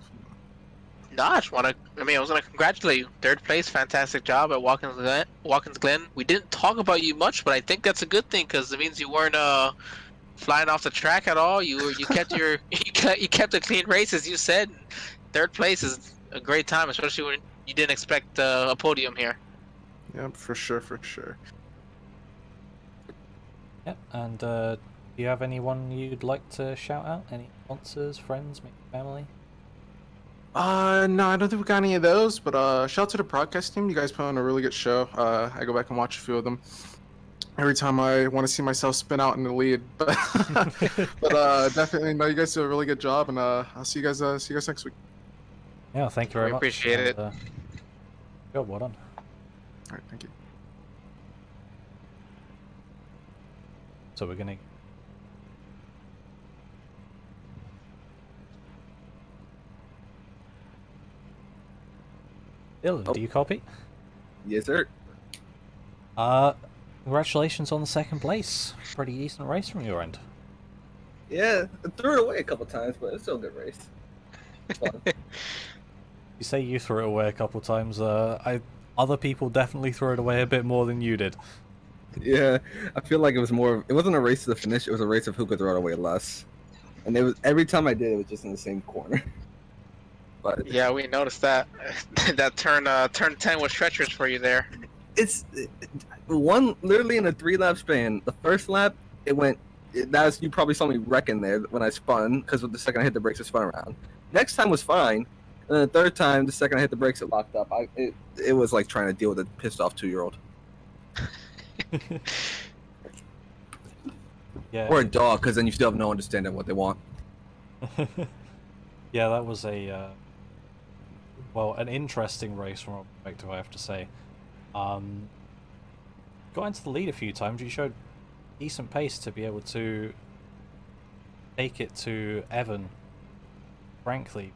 No, I just want to. I was going to congratulate you. 3rd place, fantastic job at Watkins Glen. We didn't talk about you much, but I think that's a good thing because it means you weren't flying off the track at all. You kept your you kept a clean race, as you said. 3rd place is a great time, especially when you didn't expect a podium here. Yep, for sure, for sure. Yep. And do you have anyone you'd like to shout out? Any sponsors, friends, maybe family? No, I don't think we got any of those, but shout out to the broadcast team. You guys put on a really good show. I go back and watch a few of them. every time I want to see myself spin out in the lead. But definitely, no, you guys do a really good job, and I'll see you guys next week. Yeah, thank you very We much. appreciate it. Good, well done. All right, thank you. So we're gonna. Dylan, do you copy? Yes, sir. Congratulations on the second place. Pretty decent race from your end. Yeah, I threw it away a couple times, but it's still a good race. It's fun. You say you threw it away a couple times. Other people definitely threw it away a bit more than you did. Yeah, I feel like it was more. It wasn't a race to the finish. It was a race of who could throw it away less. And it was every time I did, it was just in the same corner. But Yeah, we noticed that. That turn 10 was treacherous for you there. it's one literally in a 3-lap span. The first lap, it went. That's you probably saw me wrecking there when I spun because the second I hit the brakes, it spun around. Next time was fine, and then the third time, the second I hit the brakes, it locked up. It was like trying to deal with a pissed off 2-year-old Yeah. or a dog, because then you still have no understanding what they want. Yeah, that was a well, an interesting race from a perspective, I have to say. Got into the lead a few times. You showed decent pace to be able to take it to Evan. Frankly,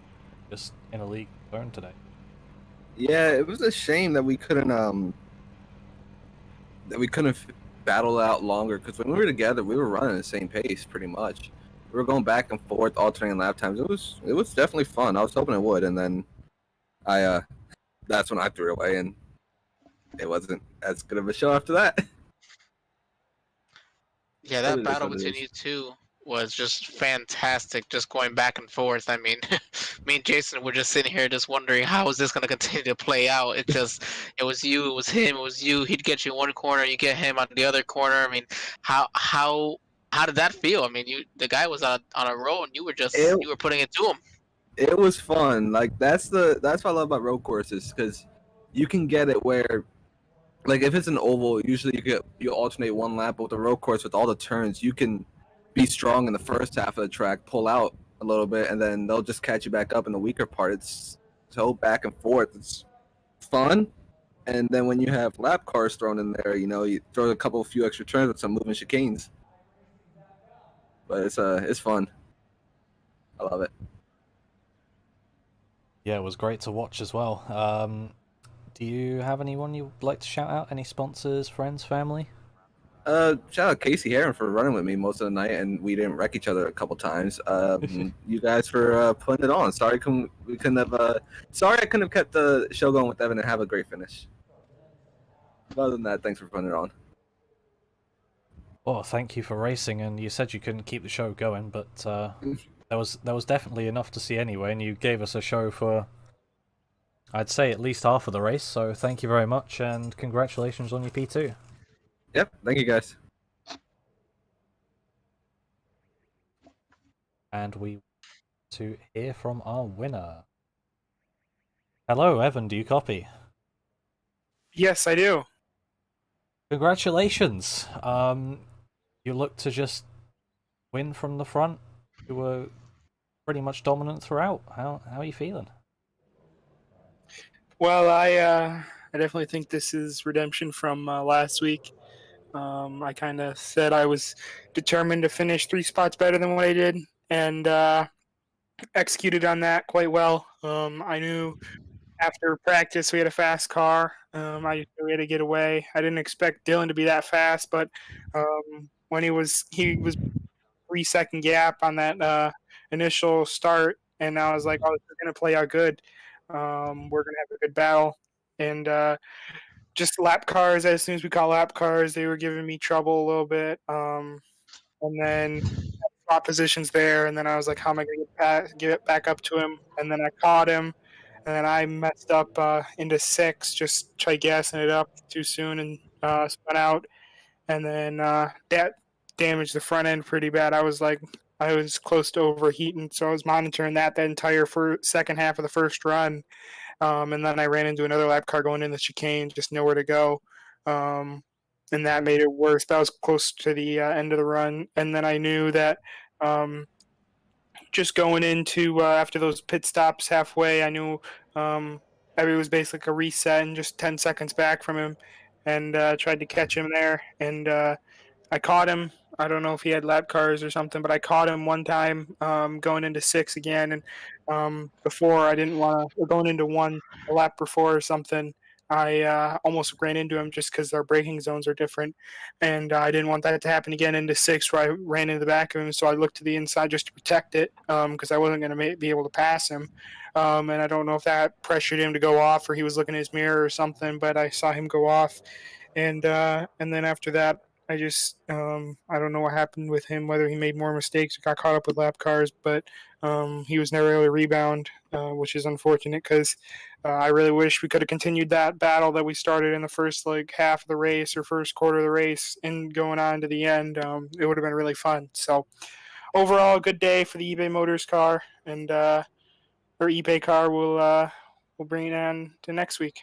just in a league zone today. Yeah, it was a shame that we couldn't battle out longer, because when we were together, we were running the same pace pretty much. We were going back and forth, alternating lap times. It was definitely fun. I was hoping it would, and then that's when I threw it away, and it wasn't as good of a show after that. Yeah, that It is battle what it between is. you two was just fantastic, just going back and forth. I mean, me and Jason were just sitting here just wondering how is this going to continue to play out. It was you, it was him, it was you. He'd get you in one corner, you get him on the other corner. I mean, how did that feel? I mean, the guy was on a roll, and you It were putting it to him. it was fun. Like that's what I love about road courses, because you can get it where, like, if it's an oval, usually you alternate one lap. But with a road course, with all the turns, you can be strong in the first half of the track, pull out a little bit, and then they'll just catch you back up in the weaker part. It's so back and forth. It's fun. And then when you have lap cars thrown in there, you throw a few extra turns with some moving chicanes. But it's fun. I love it. Yeah, it was great to watch as well. Do you have anyone you'd like to shout out? Any sponsors, friends, family? Shout out Casey Heron for running with me most of the night, and we didn't wreck each other a couple times. You guys for putting it on. Sorry, sorry I couldn't have kept the show going with Evan and have a great finish. Other than that, thanks for putting it on. Well, thank you for racing, and you said you couldn't keep the show going, but there was definitely enough to see anyway, and you gave us a show for, I'd say, at least half of the race, so thank you very much, and congratulations on your P2. Yep, thank you guys. And we to hear from our winner. Hello, Evan, do you copy? Yes, I do. Congratulations! You look to just win from the front. You were pretty much dominant throughout. How are you feeling? Well, I definitely think this is redemption from last week. I kind of said I was determined to finish 3 spots better than what I did, and executed on that quite well. I knew after practice we had a fast car. I just knew we had to get away. I didn't expect Dylan to be that fast, but when he was 3-second gap on that initial start, and I was like, oh, this is going to play out good. We're going to have a good battle. And just lap cars, as soon as we caught lap cars, they were giving me trouble a little bit. And then spot positions there, and then I was like, how am I going to get it back up to him? And then I caught him, and then I messed up into 6, just tried gassing it up too soon and spun out. And then that damaged the front end pretty bad. I was close to overheating, so I was monitoring that the entire second half of the first run. And then I ran into another lap car going in the chicane, just nowhere to go. and that made it worse. That was close to the end of the run, and then I knew that just going into after those pit stops halfway, I knew it was basically a reset and just 10 seconds back from him, and tried to catch him there, and I caught him. I don't know if he had lap cars or something, but I caught him one time going into six again, and before I didn't want to going into one a lap before or something. I almost ran into him just because our braking zones are different, and I didn't want that to happen again into six where I ran into the back of him. So I looked to the inside just to protect it because I wasn't going to be able to pass him. And I don't know if that pressured him to go off or he was looking in his mirror or something, but I saw him go off, and then after that I just I don't know what happened with him, whether he made more mistakes or got caught up with lap cars, but he was never able to rebound, which is unfortunate because I really wish we could have continued that battle that we started in the first like half of the race or first quarter of the race and going on to the end. It would have been really fun. So overall, a good day for the eBay Motors car, and or eBay car. We'll bring it on to next week.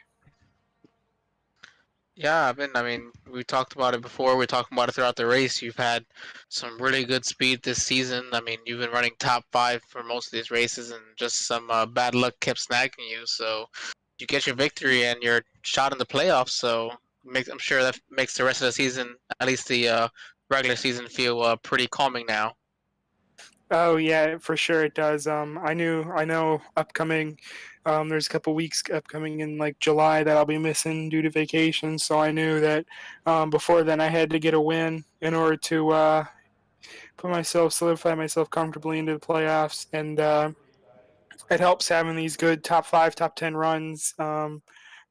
Yeah, I mean, we talked about it before. We're talking about it throughout the race. You've had some really good speed this season. I mean, you've been running top 5 for most of these races, and just some bad luck kept snagging you. So you get your victory and you're shot in the playoffs. So I'm sure that makes the rest of the season, at least the regular season, feel pretty calming now. Oh yeah, for sure it does. I know upcoming. There's a couple weeks upcoming in like July that I'll be missing due to vacation. So I knew that before then I had to get a win in order to solidify myself comfortably into the playoffs, and it helps having these good top 5, top 10 runs.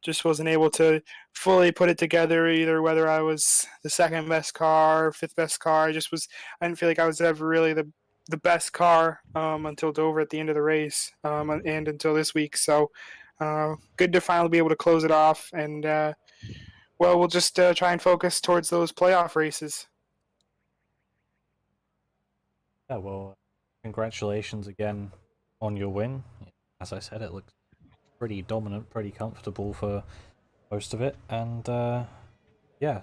Just wasn't able to fully put it together either, whether I was the second best car, fifth best car. I didn't feel like I was ever really the best car until Dover at the end of the race and until this week. So good to finally be able to close it off. And we'll just try and focus towards those playoff races. Yeah, well, congratulations again on your win. As I said, it looks pretty dominant, pretty comfortable for most of it. And yeah,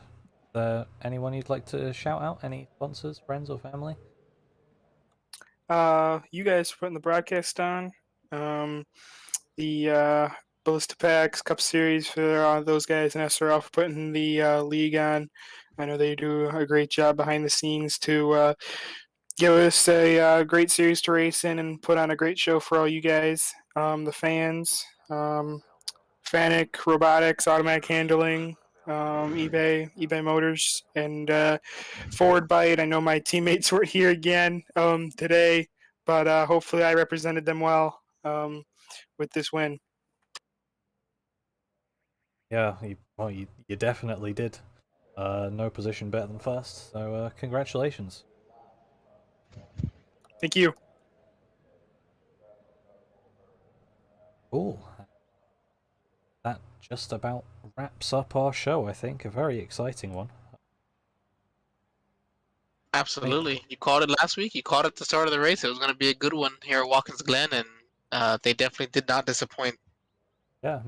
anyone you'd like to shout out? Any sponsors, friends, or family? You guys for putting the broadcast on. The Ballistipax Cup Series for those guys in SRL for putting the league on. I know they do a great job behind the scenes to give us a great series to race in and put on a great show for all you guys, the fans, Fanic Robotics, Automatic Handling, eBay Motors, and Forward Bite. I know my teammates were here again today, but hopefully I represented them well with this win. Yeah, you definitely did. No position better than first, so congratulations. Thank you. Cool. That just about wraps up our show, I think. A very exciting one. Absolutely. You called it last week. You called it at the start of the race. It was going to be a good one here at Watkins Glen, and they definitely did not disappoint. Yeah,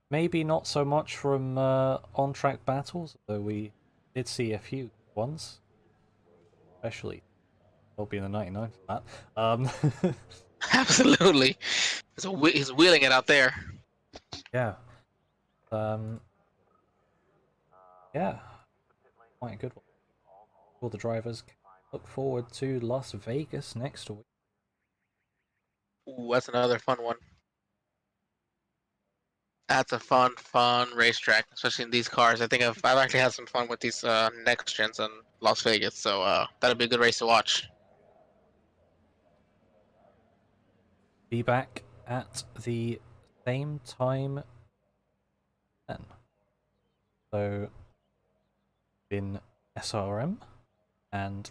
maybe not so much from on-track battles, though we did see a few ones. Especially, I'll be in the 99 for that. Absolutely. He's wheeling it out there. Yeah. Yeah. Quite a good one. All the drivers look forward to Las Vegas next week. Ooh, that's another fun one. That's a fun racetrack, especially in these cars. I think I've actually had some fun with these next gens in Las Vegas, so that'll be a good race to watch. Be back at the same time then. So, in SRM, and